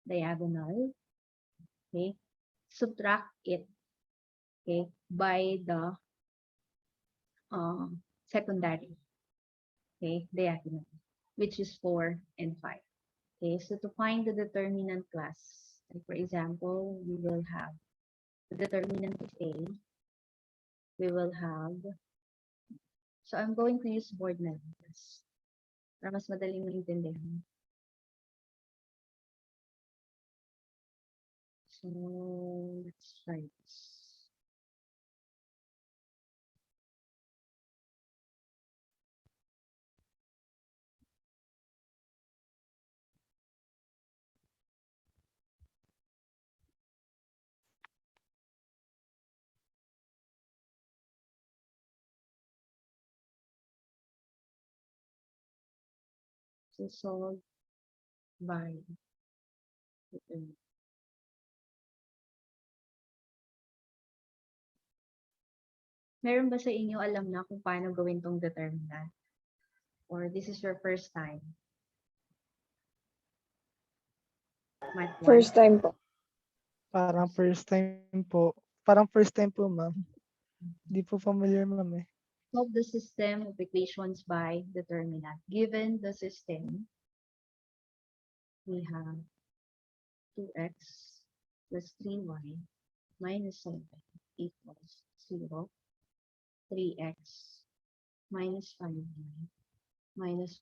diagonal, okay, subtract it, okay, by the secondary, okay, diagonal, which is 4 and 5. Okay, so to find the determinant class, like for example, we will have the determinant of A, we will have, so I'm going to use board numbers para mas madaling maintindihan. So, let's try this. So, solve by determinant. Meron ba sa inyo alam na kung paano gawin tong determinant? Or this is your first time? Math one? First time po. Parang first time po. Parang first time po, ma'am. Di po familiar, ma'am eh. Solve the system of equations by determinant. Given the system, we have 2x plus 3y minus 7 equals 0. 3x minus 5y minus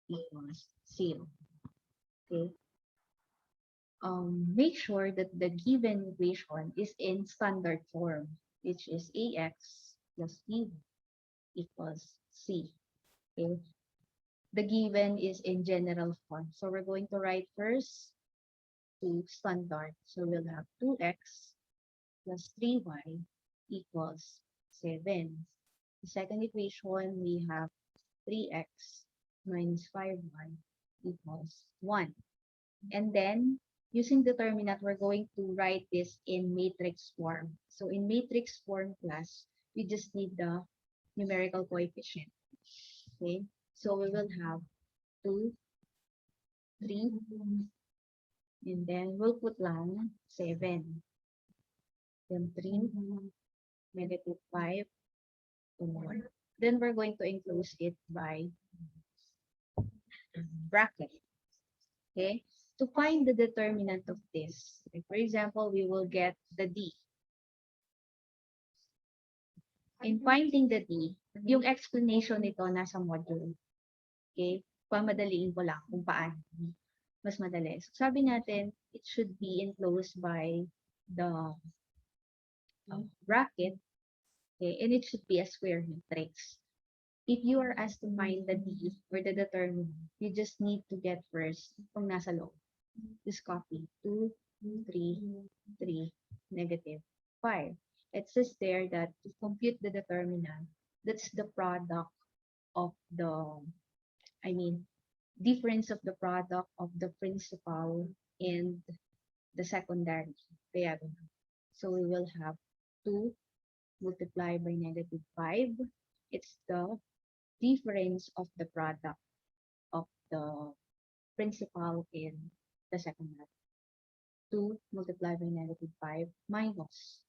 1 equals 0. Okay. Make sure that the given equation is in standard form, which is ax plus b equals c. Okay. The given is in general form. So we're going to write first to standard. So we'll have 2x plus 3y equals 7. The second equation, we have 3x minus 5y equals 1. And then, using determinant, we're going to write this in matrix form. So in matrix form class, we just need the numerical coefficient. Okay, so we will have 2, 3, and then we'll put lang 7. Then 3, negative 5, and 1. Then we're going to enclose it by bracket. Okay, to find the determinant of this, like for example, we will get the D. In finding the D, yung explanation nito nasa module. Okay, pamadaliin ko lang kung paano. Mas madali. So, sabi natin, it should be enclosed by the bracket, okay, and it should be a square matrix. If you are asked to find the D or the determinant, you just need to get first kung nasa loob. Just copy 2, 3, 3, negative 5. It says there that to compute the determinant, that's the product of the, difference of the product of the principal and the secondary diagonal. So we will have 2 multiplied by negative 5. It's the difference of the product of the principal and the secondary. 2 multiplied by negative 5 minus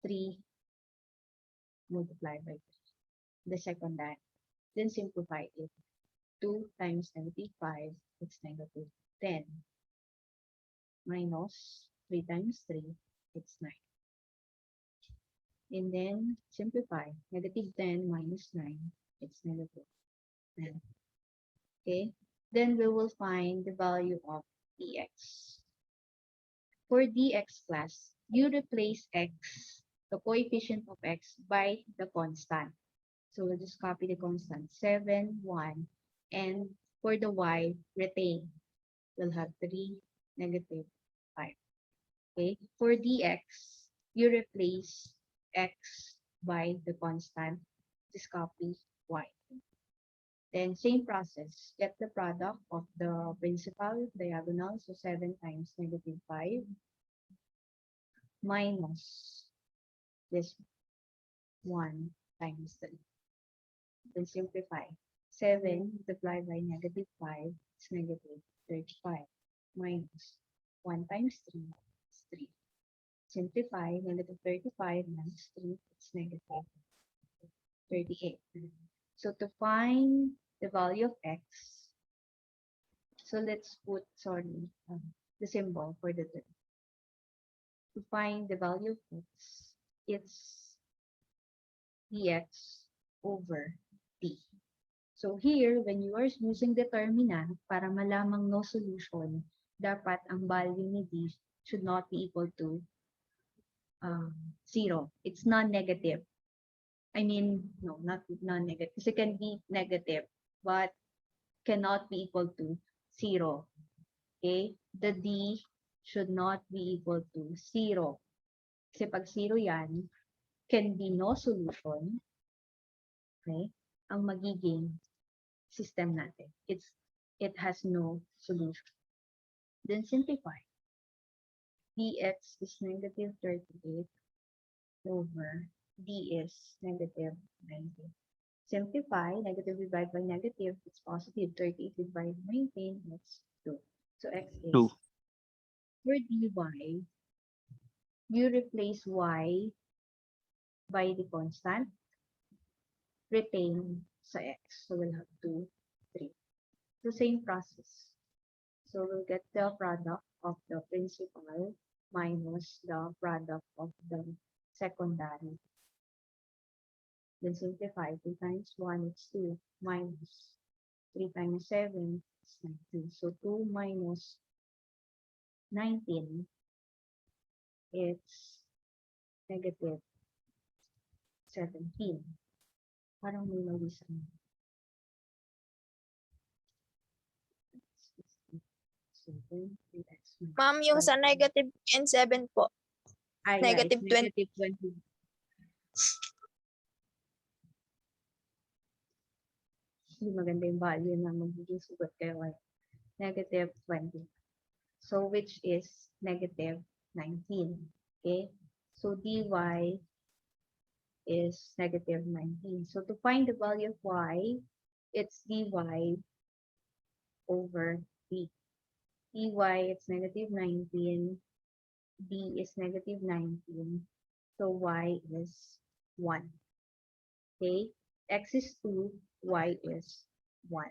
3 multiplied by 3, the secondary. Then simplify it. 2 times negative 5, it's negative 10. Minus 3 times 3, it's 9. And then simplify. Negative 10 minus 9, it's negative 10. Okay, then we will find the value of dx. For dx class, you replace x, the coefficient of x, by the constant. So we'll just copy the constant, 7, 1, and for the y, retain. We'll have 3, negative 5. Okay, for dx, you replace x by the constant, just copy y. Then same process, get the product of the principal diagonal, so 7 times negative 5 minus this 1 times 3. Then simplify. 7 multiplied by negative 5 is negative 35 minus 1 times 3 is 3. Simplify, negative 35 minus 3, it's negative 38. So to find the value of x, so let's put, the symbol for the term. To find the value of x, it's dx over d. So here, when you are using determinant, para malamang no solution, dapat ang value ni d should not be equal to 0. It's non-negative. I mean, no, not non-negative. Because it can be negative, but cannot be equal to 0. Okay? The d should not be equal to 0. Kasi pag 0 yan, can be no solution. Okay? Ang magiging system natin. It has no solution. Then simplify. dx is negative 38 over d is negative 19. Simplify, negative divided by negative, it's positive. 38 divided by 19, that's 2. So x is 2. For dy, you replace y by the constant, retain sa x. So we'll have 2, 3. The same process. So we'll get the product of the principal minus the product of the secondary. Then simplify. 2 times 1 is 2 minus 3 times 7 is 19. So 2 minus 19, it's negative 17. Parang may mali sa mga. Ma'am, yung sa negative and 7 po. negative 20. Negative 20. Hindi maganda yung value na magiging sugat kayo ay negative 20. So, which is negative 19. Okay? So, dy is negative 19. So, to find the value of y, it's dy over d. dy, it's negative 19. d is negative 19. So, y is 1. Okay? X is 2, y is 1.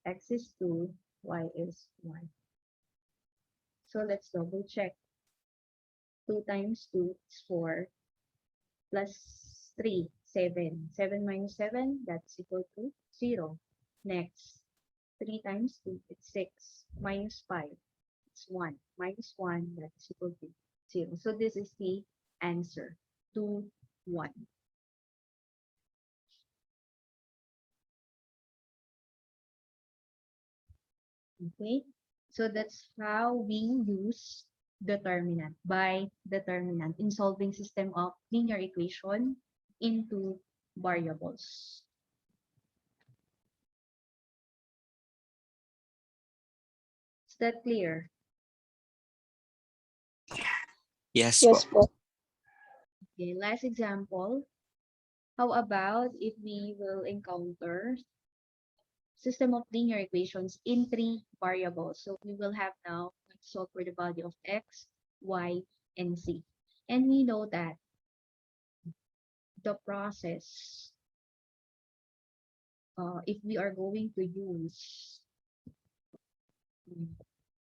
X is 2, y is 1. So, let's double check. 2 times 2 is 4, plus 3, 7. 7 minus 7, that's equal to 0. Next, 3 times 2, it's 6. Minus 5, it's 1. Minus 1, that's equal to 0. So, this is the answer. 2, 1. Okay, so that's how we use determinant, by determinant, in solving system of linear equation into variables. Is that clear? Yes, Yes po. po. Okay, last example. How about if we will encounter system of linear equations in 3 variables? So we will have now solve for the value of x, y, and z. And we know that the process, if we are going to use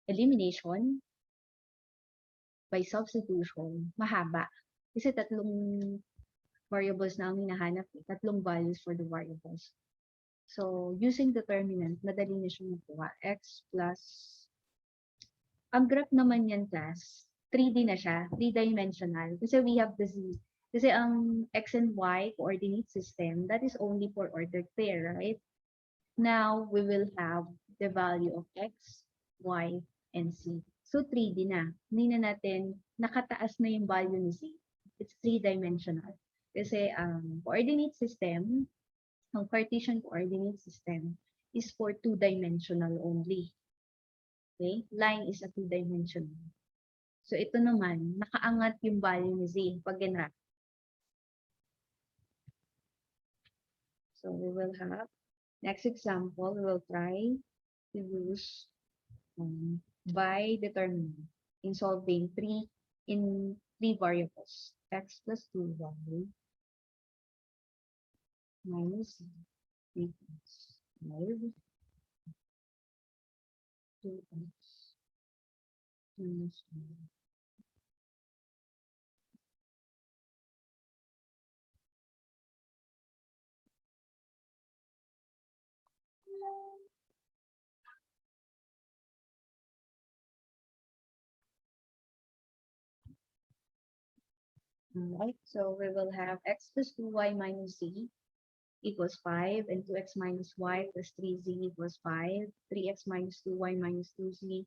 elimination by substitution, mahaba. Kasi tatlong variables na ang hinahanap, tatlong values for the variables. So, using determinant, madali na siya magawa. X plus, ang graph naman yan, class, 3D na siya, 3-dimensional. Kasi we have the z. Kasi ang x and y coordinate system, that is only for ordered pair, right? Now, we will have the value of x, y, and z. So, 3D na. Hindi na natin, nakataas na yung value ni z. It's 3-dimensional. Kasi ang coordinate system, ang Cartesian coordinate system is for 2-dimensional only. Okay? Line is a 2-dimensional. So, ito naman, nakaangat yung value ni z pag ginraph. So, we will have, next example, we will try to use by determinant in solving in three variables. X plus 2y minus 3 plus 5 2x minus 1. Alright, so we will have x plus 2y minus z equals 5, and 2x minus y plus 3z equals 5. 3x minus 2y minus 2z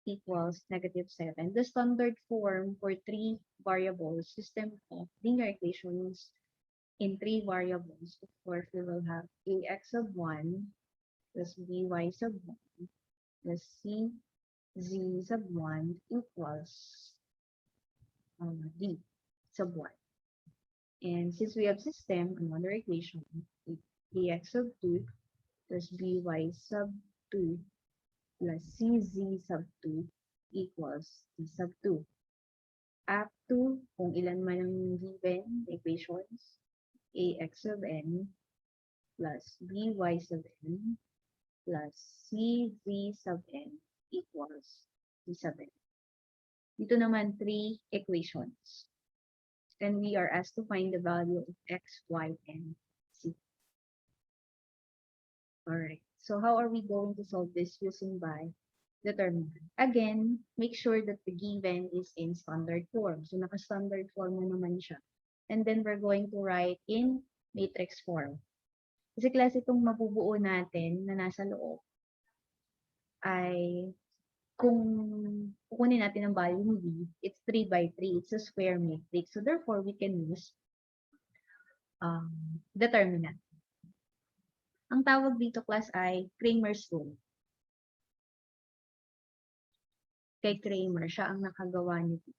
equals -7. The standard form for three variables system of linear equations in three variables, of course, we will have ax sub 1 plus by sub 1 plus cz sub 1 equals d sub 1. And since we have system, another equation, ax sub 2 plus by sub 2 plus cz sub 2 equals d sub 2. Up to kung ilan man ang given equations, ax sub n plus by sub n plus cz sub n equals d sub n. Dito naman, three equations. And we are asked to find the value of x, y, and z. Alright, so how are we going to solve this using by determinant? Again, make sure that the given is in standard form. So, naka-standard form na naman siya. And then, we're going to write in matrix form. Kasi klase itong mabubuo natin na nasa loob ay kung kukunin natin ang value ni b, it's 3 by 3. It's a square matrix. So, therefore, we can use determinant. Ang tawag dito, class, ay Kramer's rule. Kay Kramer, siya ang nakagawa nito.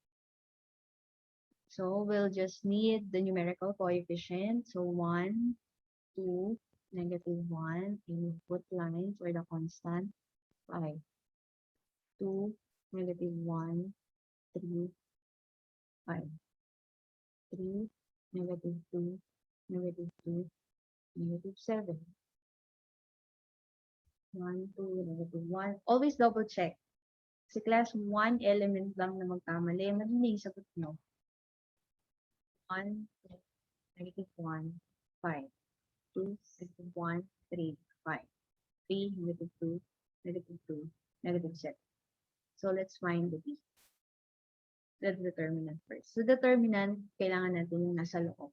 So, we'll just need the numerical coefficient. So, 1, 2, -1, and put lines for the constant, 5. 2, -1, 3, 5. 3, -2, -2, -7. 1, 2, -1. Always double check. Kasi class, one element lang na magkamali. Magiging sagot nyo. 1, -1, 5. 2, -1, 3, 5. 3, -2, -2, -7. So, let's find the b. The determinant first. So, determinant, kailangan natin yung nasa loob.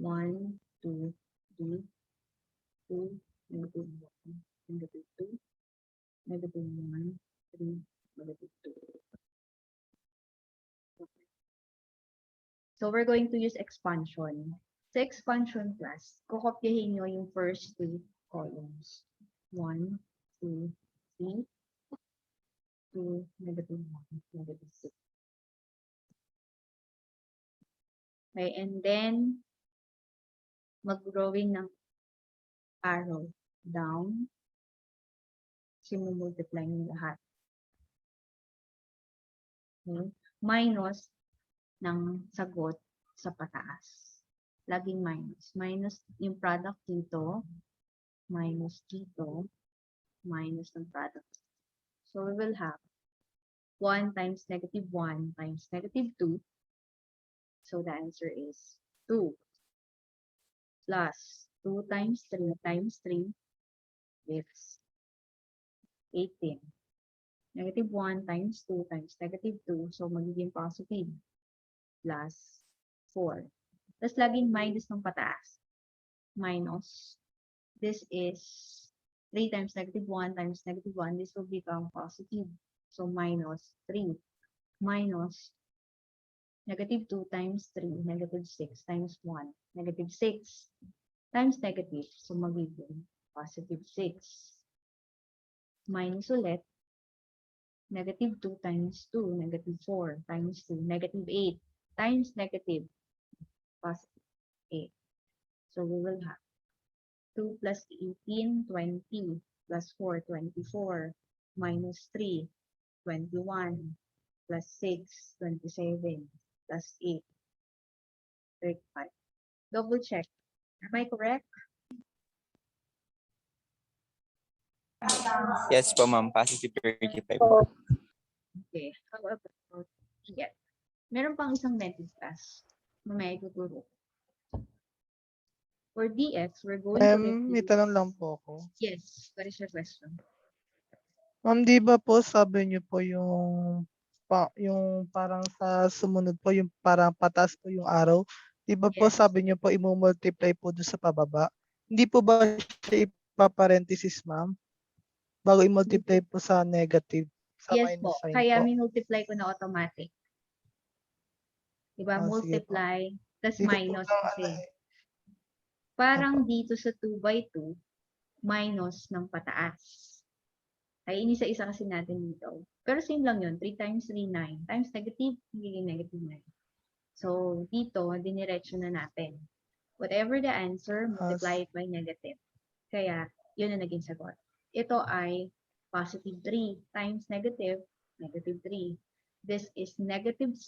1, 2, 3, 2, -1, -2, -1, 3, -2. So, we're going to use expansion. Sa expansion class, kukopyahin nyo yung first two columns. 1, 2, 3, 2, -1, -6. Okay, and then, mag-drawing ng arrow down. Kasi multiply nyo lahat. Okay? Minus ng sagot sa pataas. Laging minus. Minus yung product dito. Minus dito. Minus ng product. So, we will have 1 times -1 times -2. So, the answer is 2. Plus 2 times 3 times 3 is 18. -1 times 2 times -2. So, magiging positive. Plus 4. Tapos, laging minus ng pataas. Minus. This is 3 times -1 times -1. This will become positive. So, minus 3. Minus -2 times 3. -6 times 1. -6 times negative. So, magiging positive 6. Minus ulit. -2 times 2. -4 times 2. -8 times negative. Positive 8. So, we will have 2 plus 18, 20. Plus 4, 24. Minus 3, 21. plus 6, 27, plus 8, 35. Double check. Am I correct? Yes po, ma'am. Positive 35 po. Okay. How about yeah. Meron pang isang method class. Mamaya ituturo. For dx, we're going to May replace... tanong lang po ako. Yes. What is your question? Ma'am, di ba po sabi niyo po yung yung parang sa sumunod po yung parang pataas po yung arrow. Di ba po Yes. sabi niyo po i-multiply po doon sa pababa? Hindi po ba siya ipa-parenthesis, ma'am? Bago i-multiply po sa negative, sa Yes po. minus sign Kaya po. minultiply ko na automatic. Diba? Ah, sige po. Multiply, tas Hindi ko po minus lang kasi. ano eh. Parang dito sa 2 by 2, minus ng pataas. Ay, inisa-isa kasi natin dito. Pero same lang yun. 3 times 3, 9. Times negative, magiging negative 9. So, dito, diniretso na natin. Whatever the answer, multiply it by negative. Kaya, yun ang naging sagot. Ito ay positive 3 times negative, negative 3. This is negative 6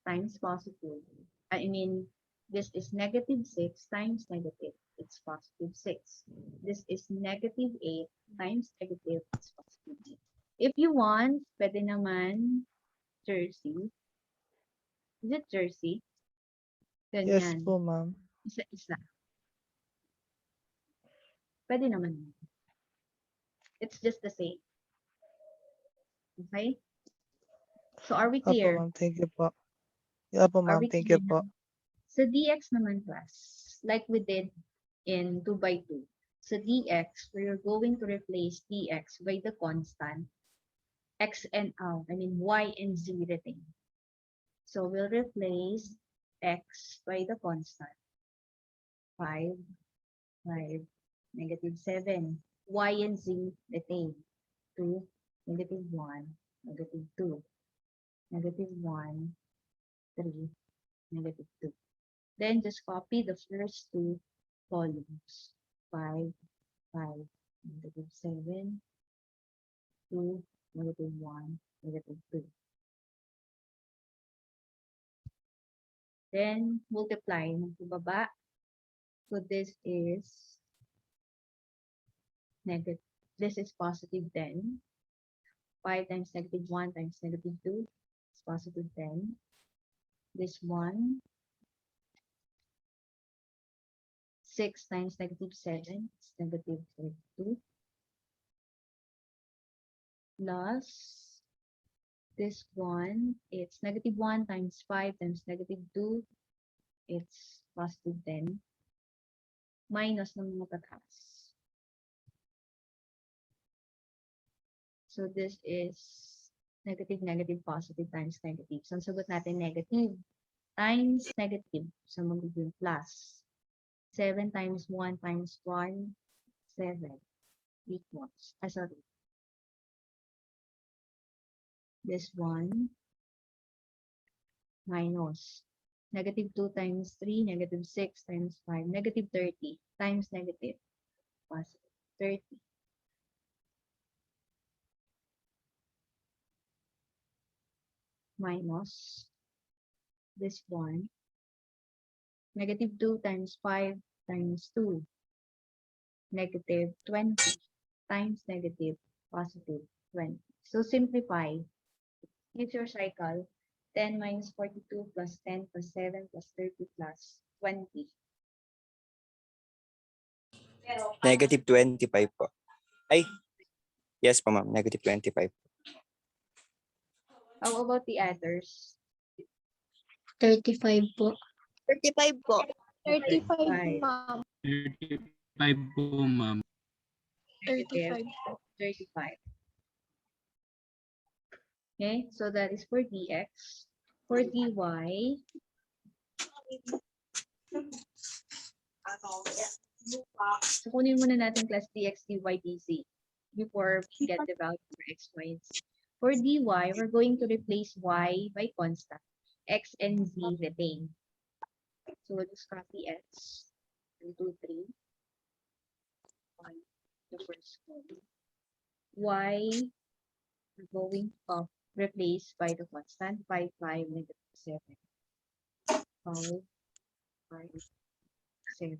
times positive. I mean, this is negative 6 times negative. It's positive 6. This is negative 8 times negative. It's positive 8. If you want, pwede naman jersey. Is it jersey? Yes Ganyan. po, ma'am. Isa-isa. Pwede naman. It's just the same. Okay? So, are we Opo, clear? ma'am. Thank you po. Yeah po, Are ma'am. we Thank clear you po. now? Sa dx naman class, like we did in 2 by 2. Sa dx, we're going to replace dx by the constant x and y and z retain. So we'll replace x by the constant 5, 5, negative 7. Y and z retain 2, negative 1, negative 2, negative 1, 3, negative 2. Then just copy the first two columns. 5, 5, negative 7, 2, negative 1, negative 2. Then multiply ng baba. So this is negative. This is positive 10. 5 times negative 1 times negative 2 is positive 10. This one, 6 times negative 7 is negative 32. Plus this one, it's negative 1 times 5 times negative 2, it's positive 10. Minus ng mga pataas. So this is negative, negative, positive times negative. So ang sagot natin negative times negative. So magiging plus. 7 times 1 times 1, 7 equals, sorry. This one, minus. Negative 2 times 3, negative 6 times 5, negative 30 times negative, positive 30. Minus this one, negative 2 times 5 times 2, negative 20 times negative, positive 20. So simplify. Use your cycle. 10 minus 42 plus 10 plus 7 plus 30 plus 20. Negative 25 po. Ay, yes po, ma'am. Negative 25. How about the others? 35 po. 35 po. 35, 5. ma'am. 35 po, ma'am. Negative 35. Okay, so that is for dx. For dy, so kunin muna natin class dx, dy, dz before we get the value for x, y, and z. For dy, we're going to replace y by constant. X and z retain. So we'll just copy x. 1, 2, 3. 1, the first column. Y, we're going to copy replaced by the constant 5, 5, negative 7. 5, 5, 7.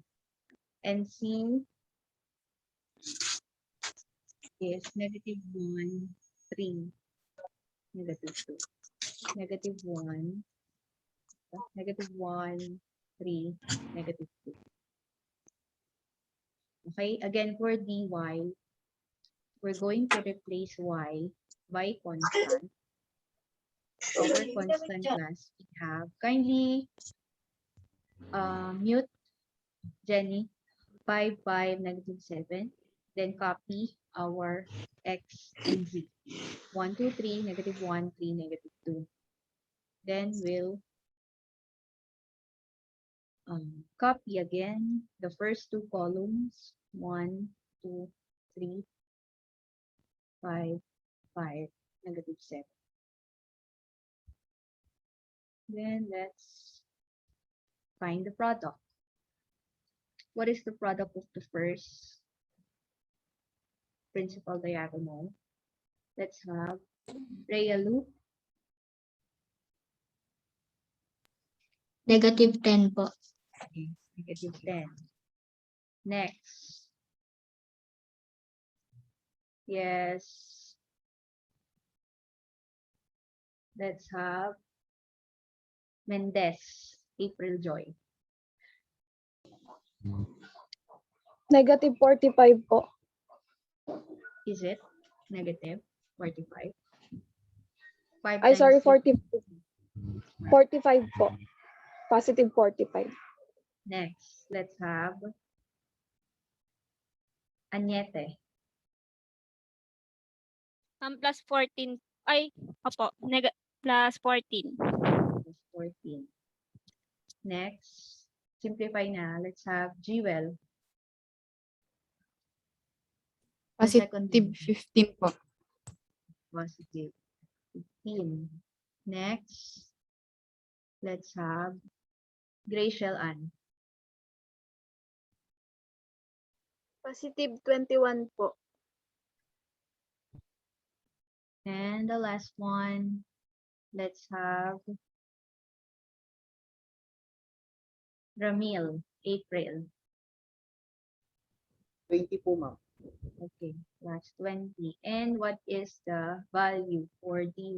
And C is negative 1, 3, negative 2. Negative 1, negative 1, 3, negative 2. Okay, again for dy, we're going to replace y by constant. Our constant class we have. Kindly mute Jenny. 5, 5, negative 7. Then copy our x and z. 1, 2, 3, negative 1, 3, negative 2. Then we'll copy again the first two columns. 1, 2, 3, 5, 5, negative 7. Then let's find the product. What is the product of the first principal diagonal? Let's have real loop. Negative 10 po. Okay, negative 10. Next. Yes. Let's have Mendez, April Joy. Negative 45 po. Is it negative 45? 5 Ay, times sorry, 3. 45 po. Positive 45. Next, let's have Añete. Plus 14. Ay, opo. Plus 14. Plus 14. Next, simplify na. Let's have Jewel. The second Positive 15 po. positive 15. Next, let's have Graciel Ann. Positive 21 po. And the last one, let's have Ramil, April. 20 po, ma'am. Okay, that's 20. And what is the value for dy?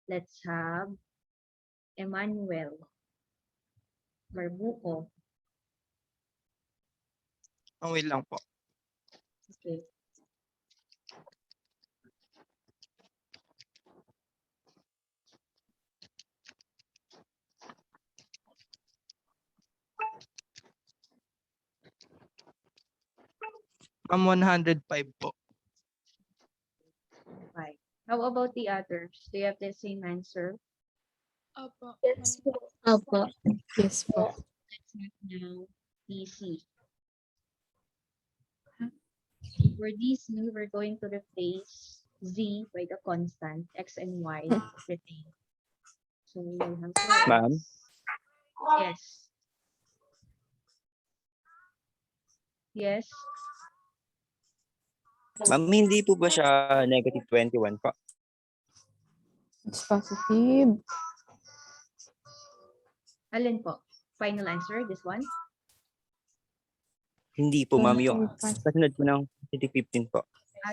Let's have Emmanuel Barbuco. Wait lang po. Okay. Ma'am, 105 po. 5. How about the others? Do you have the same answer? Opo. Yes po. Opo. Yes po. Let's have now DC. For DC, we're going to replace z by the constant x and y retain. So we will have Ma'am? Yes. Yes. Ma'am, hindi po ba siya negative 21 po? It's positive. Alin po? Final answer, this one? Hindi po, ma'am. Yung Positive. kasunod po ng positive 15 po.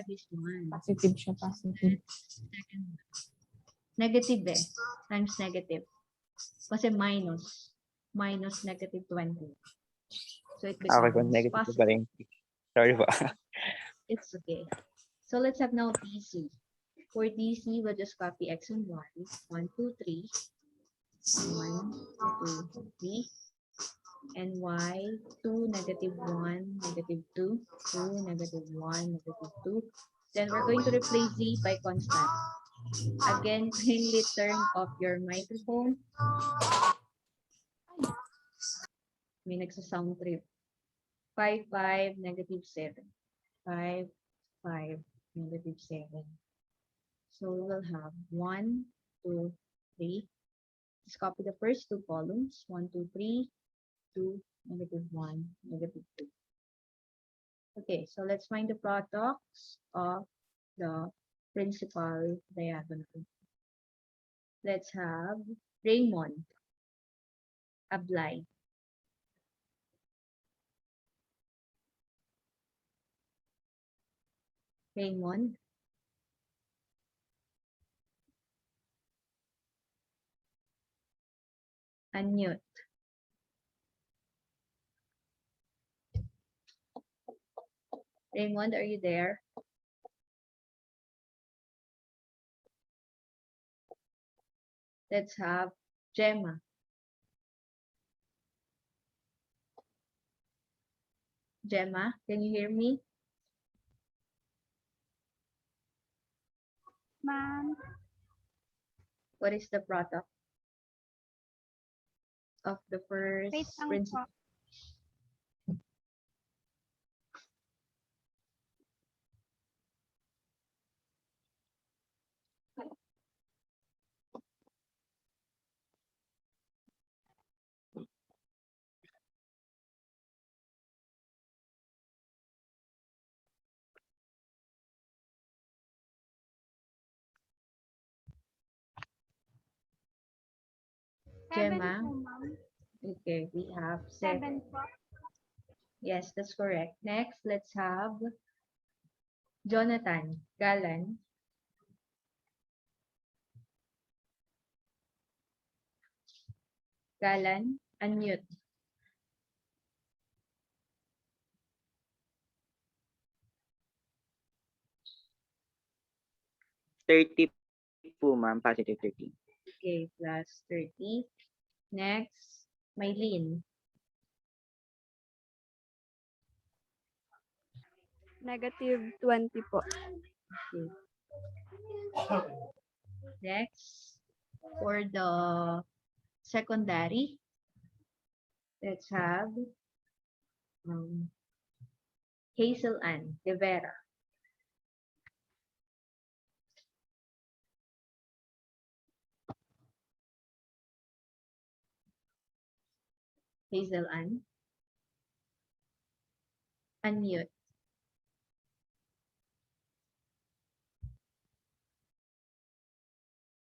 This one. Positive siya, positive. Second one. Negative times negative. Kasi minus. Minus negative 20. So it becomes Okay po, negative po positive. ba rin? Sorry po. It's okay. So let's have now DC. For DC, we'll just copy x and y. 1, 2, 3. 1, 2, 3. And y, 2, negative 1, negative 2, 2, negative 1, negative 2. Then we're going to replace z by constant. Again, kindly turn off your microphone. May nagsa-sound trip. 5, 5, negative 7. 5, 5, negative 7. So we will have 1, 2, 3. Let's copy the first two columns. 1, 2, 3, 2, negative 1, negative 2. Okay, so let's find the products of the principal diagonal. Let's have Raymond. Ablay. Raymond. Unmute. Raymond, are you there? Let's have Gemma. Gemma, can you hear me? Ma'am, What is the product of the first wait lang principal? po. Seven Gemma? po, ma'am. Okay, we have 7. 7 po. Yes, that's correct. Next, let's have Jonathan Galan. Galan, unmute. po, ma'am. Positive 30. Okay, plus 30. Next, Maylene. Negative 20 po. Okay. Next, for the secondary, let's have Hazel Ann De Vera. Hazel Ann. Unmute.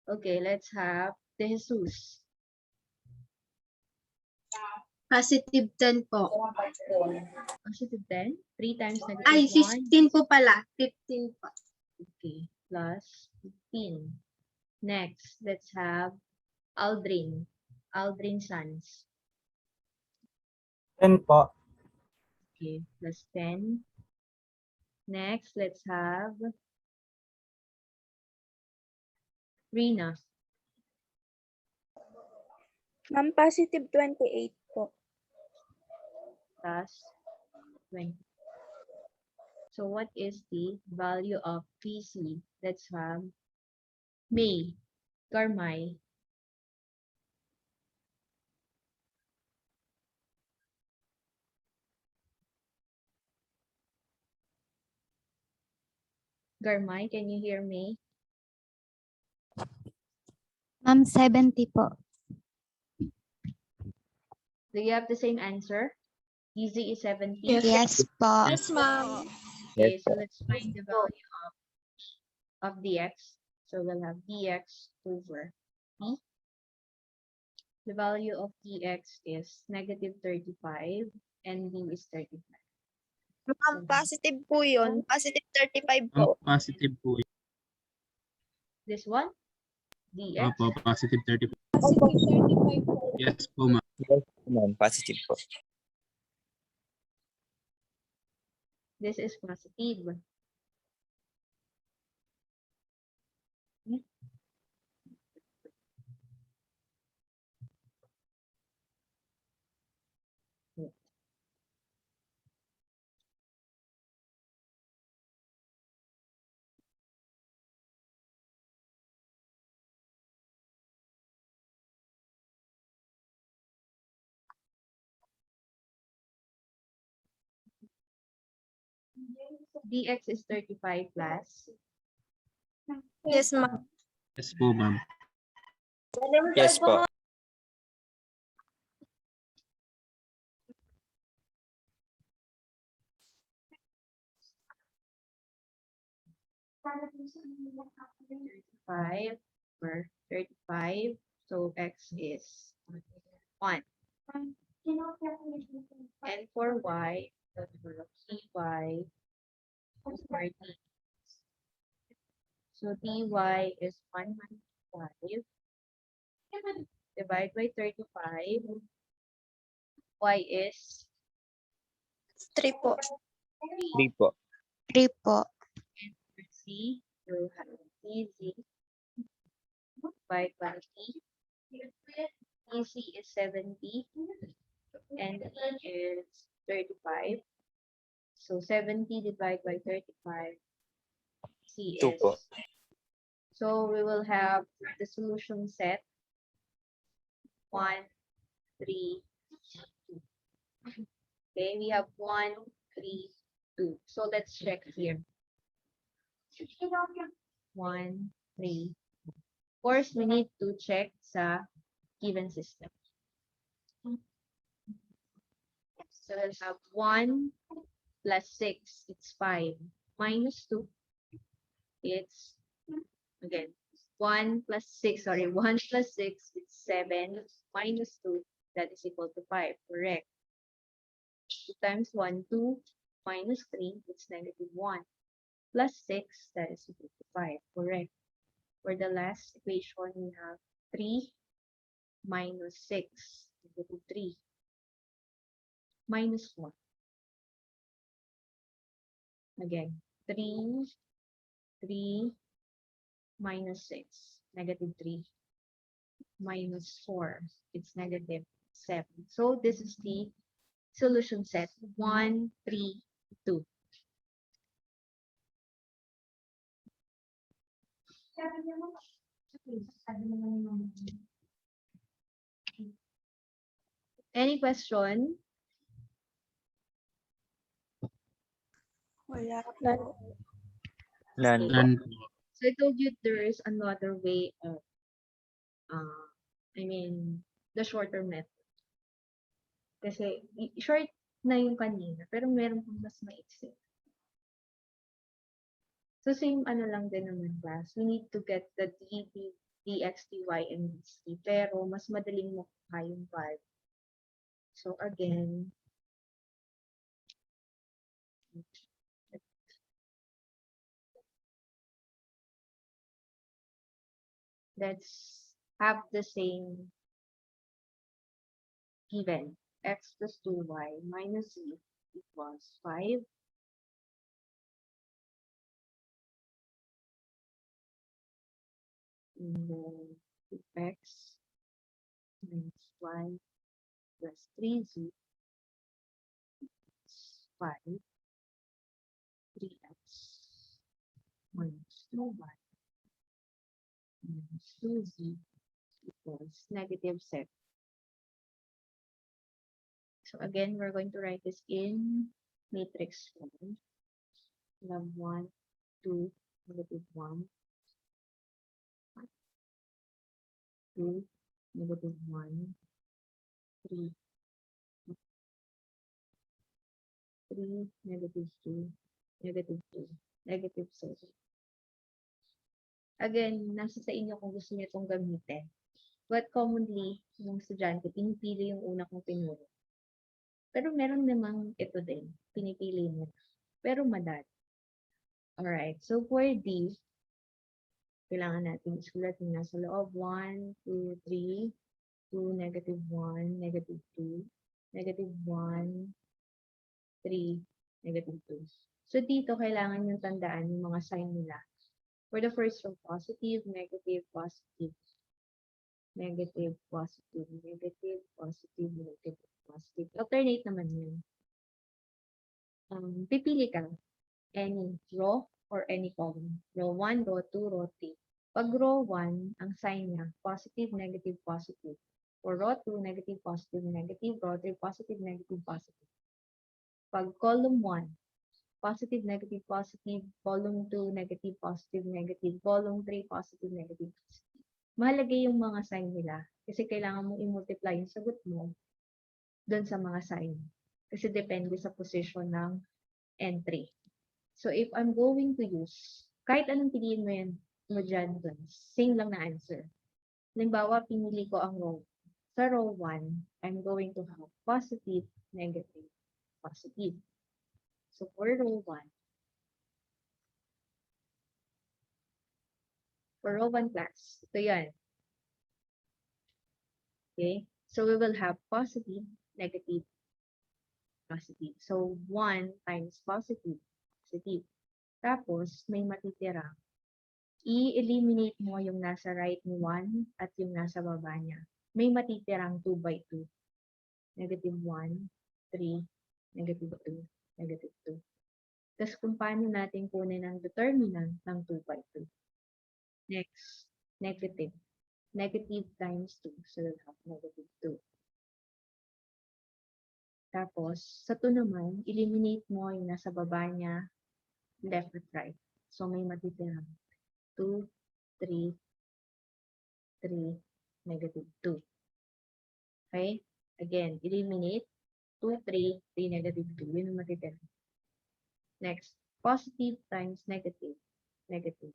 Okay, let's have De Jesus. Positive 10 po. Positive 10? 3 times negative Ay, 1. 15 po pala. 15 po. Okay, plus 15. Next, let's have Aldrin. Aldrin Sons. 10 po. Okay, plus 10. Next, let's have Rina. Ma'am, positive 28 po. Plus 20. So what is the value of PC? Let's have May, Garmay. Garmay, can you hear me? Ma'am, 70 po. Do you have the same answer? Easy is 70. Yes po. Yes, ma'am. Okay, so let's find the value of dx. So we'll have dx over p. The value of dx is negative 35 and d is 35. Ma'am, positive po yun. Positive 35 Ang po. positive po. This one, dx. Opo, positive 30 po. Positive 35 po. Yes po, ma'am. Yes, ma'am. Positive po. This is positive. Dx is 35 plus. Yes, ma'am. Yes po, ma'am. Yes po. Five over 35. So x is 1. And for y, the number of dy over d. So dy is 1 minus 5. Divide by 35. Y is 3 po. 3 po. 3 po. and for c, you'll have easy divide by t. EC is 70 and E is 35. So 70 divided by 35. C 2 is. po. So we will have the solution set 1, 3, 2. Okay, we have 1, 3, 2. So let's check here. 1, 3. Of course, we need to check sa given system. So we'll have 1 plus 6, it's 5. Minus 2, it's, again, 1 plus 6, sorry, 1 plus 6, it's 7. Minus 2, that is equal to 5, correct. 2 times 1, 2. Minus 3, it's negative 1. Plus 6, that is equal to 5, correct. For the last equation, we have 3 minus 6, equal to 3. Minus 1. Again, 3, 3, minus 6, negative 3, minus 4, it's negative 7. So this is the solution set, 1, 3, 2. Any question? Wala. None po. None po. So I told you there is another way of, the shorter method. Kasi short na yung kanina, pero meron pang mas maiksi. So same ano lang din naman class. We need to get the dx, dy, and dc. Pero mas madaling mo yung value. So again, let's have the same given. X plus 2y minus z equals 5. And then x minus y plus 3z is 5. 3x minus 2y minus 2z equals negative 7. So again, we're going to write this in matrix form. We have 1, 2, negative 1, 2, negative 1, 3, 3, negative 2, negative 2, negative 7. Again, nasa sa inyo kung gusto niyo itong gamitin. But commonly, yung estudyante, pinipili yung una kong pinuro. Pero meron namang ito din, pinipili mo. Pero madali. Alright, so for D, kailangan natin isulat yung nasa loob. 1, 2, 3, 2, negative 1, negative 2, negative 1, 3, negative 2. So dito, kailangan yung tandaan yung mga sign nila. For the first row, positive, negative, positive, negative, positive, negative, positive, negative, positive. Alternate naman yun. Pipili ka. Any row or any column. Row 1, row 2, row 3. Pag row 1, ang sign niya, positive, negative, positive. For row 2, negative, positive, negative. Row 3, positive, negative, positive. Pag column 1, positive, negative, positive. Column 2, negative, positive, negative. Column 3, positive, negative, positive. Mahalaga yung mga sign nila kasi kailangan mong i-multiply yung sagot mo doon sa mga sign. Kasi depende sa position ng entry. So if I'm going to use, kahit anong piliin mo yan, mo dyan dun. Same lang na answer. Halimbawa, pinili ko ang row. Sa row 1, I'm going to have positive, negative, positive. So, for row 1, class, ito yan. Okay? So, we will have positive, negative, positive. So, 1 times positive, positive. Tapos, may matitira. I-eliminate mo yung nasa right ni 1 at yung nasa baba niya. May matitirang 2 by 2. Negative 1, 3, negative 2, negative 2. Tapos kung paano natin kunin ang determinant ng 2 by 2. Next, negative. Negative times 2. So, we'll have negative 2. Tapos, sa 2 naman, eliminate mo yung nasa baba niya, left at right. So, may matitirang 2, 3, 3, negative 2. Okay? Again, eliminate 2, 3, 3, negative 2. Yun ang matitira. Next, positive times negative. Negative.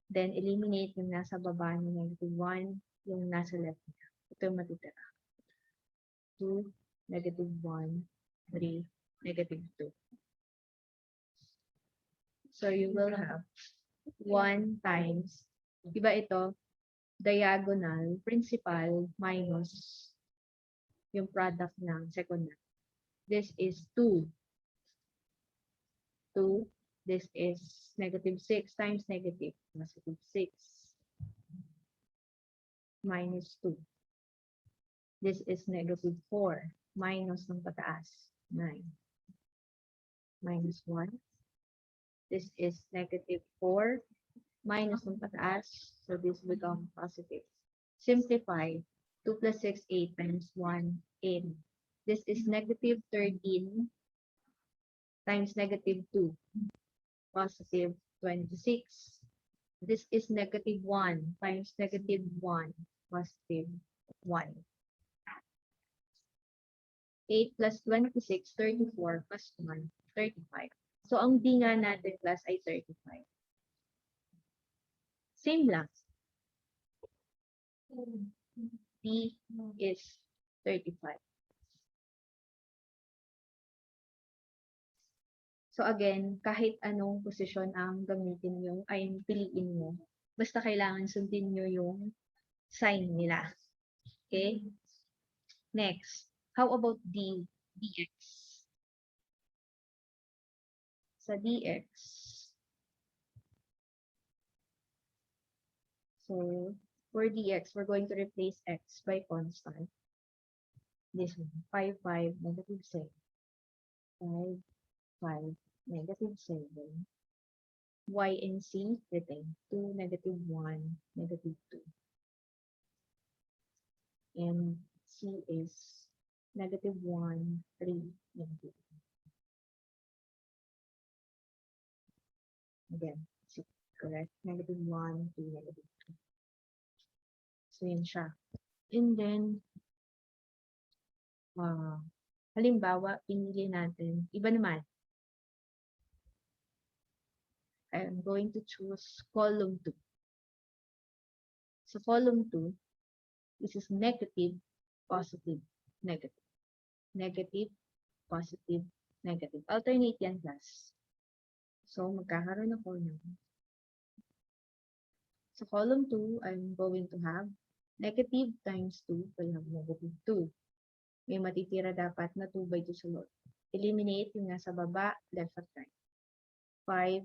Then, eliminate yung nasa baba ni negative 1, yung nasa left niya. Ito yung matitira. 2, negative 1, 3, negative 2. So, you will have 1 times, diba ito, diagonal, principal, minus yung product ng secondary. This is 2. 2. This is negative 6 times negative. Positive 6. Minus 2. This is negative 4. Minus ng pataas. 9. Minus 1. This is negative 4 minus ng pataas. So this becomes positive. Simplify. 2 plus 6, 8 times 1, 8. This is negative 13 times negative 2. Positive 26. This is negative 1 times negative 1. Positive 1. 8 plus 26, 34 plus 1, 35. So, ang D nga natin class ay 35. Same lang. D is 35. So, again, kahit anong posisyon ang gamitin nyo, ay piliin mo. Basta kailangan sundin nyo yung sign nila. Okay? Next, how about D, dx? Sa dx, so, for dx, we're going to replace x by constant. This one, 5, 5, negative 7. 5, 5, negative 7. Y and C, retain. 2, negative 1, negative 2. And C is negative 1, 3, negative 2. Again, C, correct? Negative 1, 2, negative 2. So, yun siya. And then, halimbawa, pinili natin, iba naman. I'm going to choose column 2. So, column 2, this is negative, positive, negative. Negative, positive, negative. Alternate yan, class. So, magkakaroon ako ng sa column 2, I'm going to have negative times 2 will have negative 2. May matitira dapat na 2 by 2 sa loob. Eliminate yung nasa baba, left at right. 5,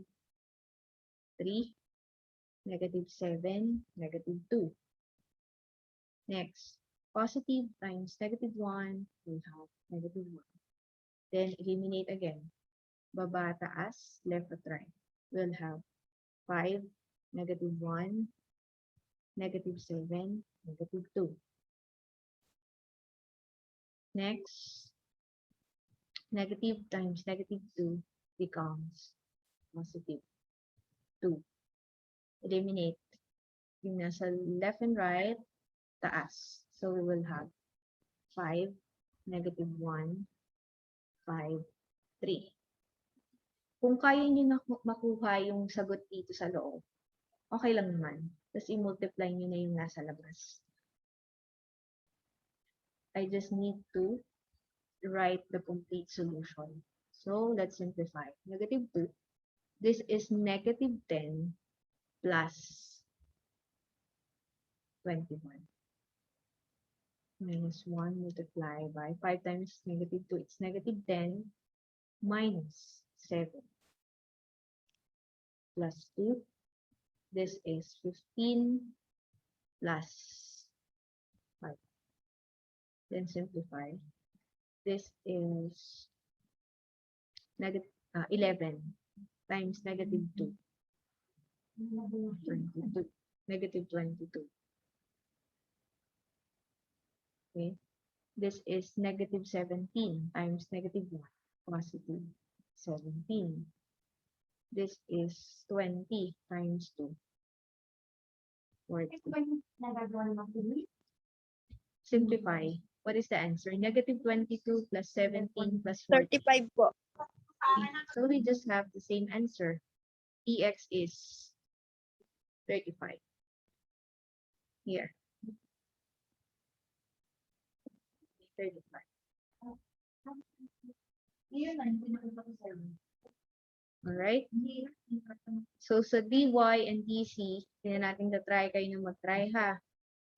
3, negative 7, negative 2. Next, positive times negative 1 will have negative 1. Then, eliminate again. Baba, taas, left at right. We'll have 5, negative 1, negative 7, negative 2. Next, negative times negative 2 becomes positive 2. Eliminate yung nasa left and right, taas. So, we will have 5, negative 1, 5, 3. Kung kaya nyo na makuha yung sagot dito sa loob, okay lang naman. Tapos i-multiply nyo na yung nasa labas. I just need to write the complete solution. So, let's simplify. Negative 2. This is negative 10 plus 21. Minus 1 multiplied by 5 times negative 2. It's negative 10 minus 7 plus 2. This is 15 plus 5. Then simplify. This is negative 11 times negative 2. 22. Negative 22. Okay. This is negative 17 times negative 1. Positive 17. This is 20 times 2. 40. Simplify. What is the answer? Negative 22 plus 17 plus 40. 35 po. So we just have the same answer. Px is 35. Here. 35. Alright? So sa dy and dc, tingnan natin na-try kayo na mag-try ha.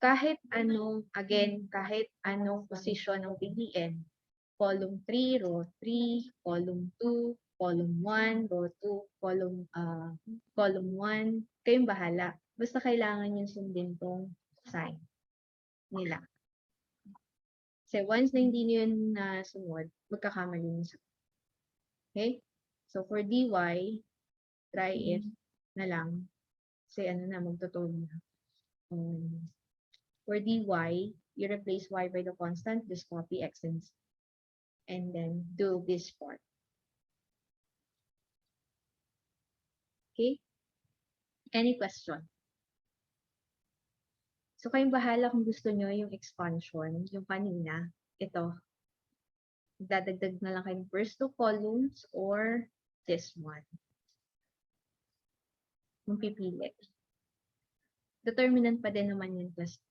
Kahit anong, again, kahit anong position ng piliin, column 3, row 3, column 2, column 1, row 2, column 1, kayong bahala. Basta kailangan yung sundin tong sign nila. Kasi once na hindi nyo yun nasunod, magkakamali nyo sa. Okay? So for dy, try it na lang. Kasi ano na, magtotoo na. For dy, you replace y by the constant, just copy x and then do this part. Okay? Any question? So kayong bahala kung gusto nyo yung expansion, yung kanina, ito. Dadagdag na lang kayo ng first 2 columns or this one. Kung pipili. Determinant pa din naman yung plus.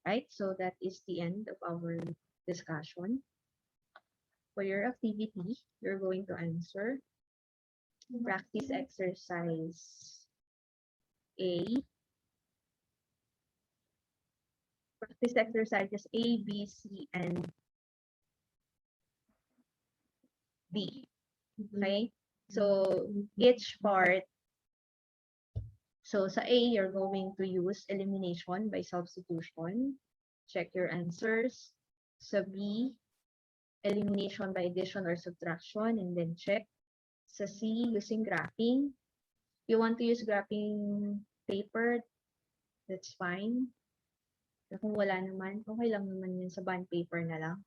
Right? So that is the end of our discussion. For your activity, you're going to answer practice exercise A. Practice exercises A, B, C, and D. Okay? So each part, so sa A, you're going to use elimination by substitution. Check your answers. Sa B, elimination by addition or subtraction, and then check. Sa C, using graphing. You want to use graphing paper, that's fine. Kung wala naman, okay lang naman yun sa bond paper na lang.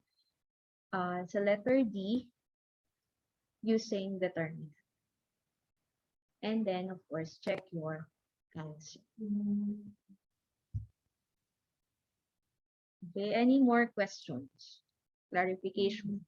Sa letter D, using determinant. And then, of course, check your answer. Okay, any more questions? Clarification?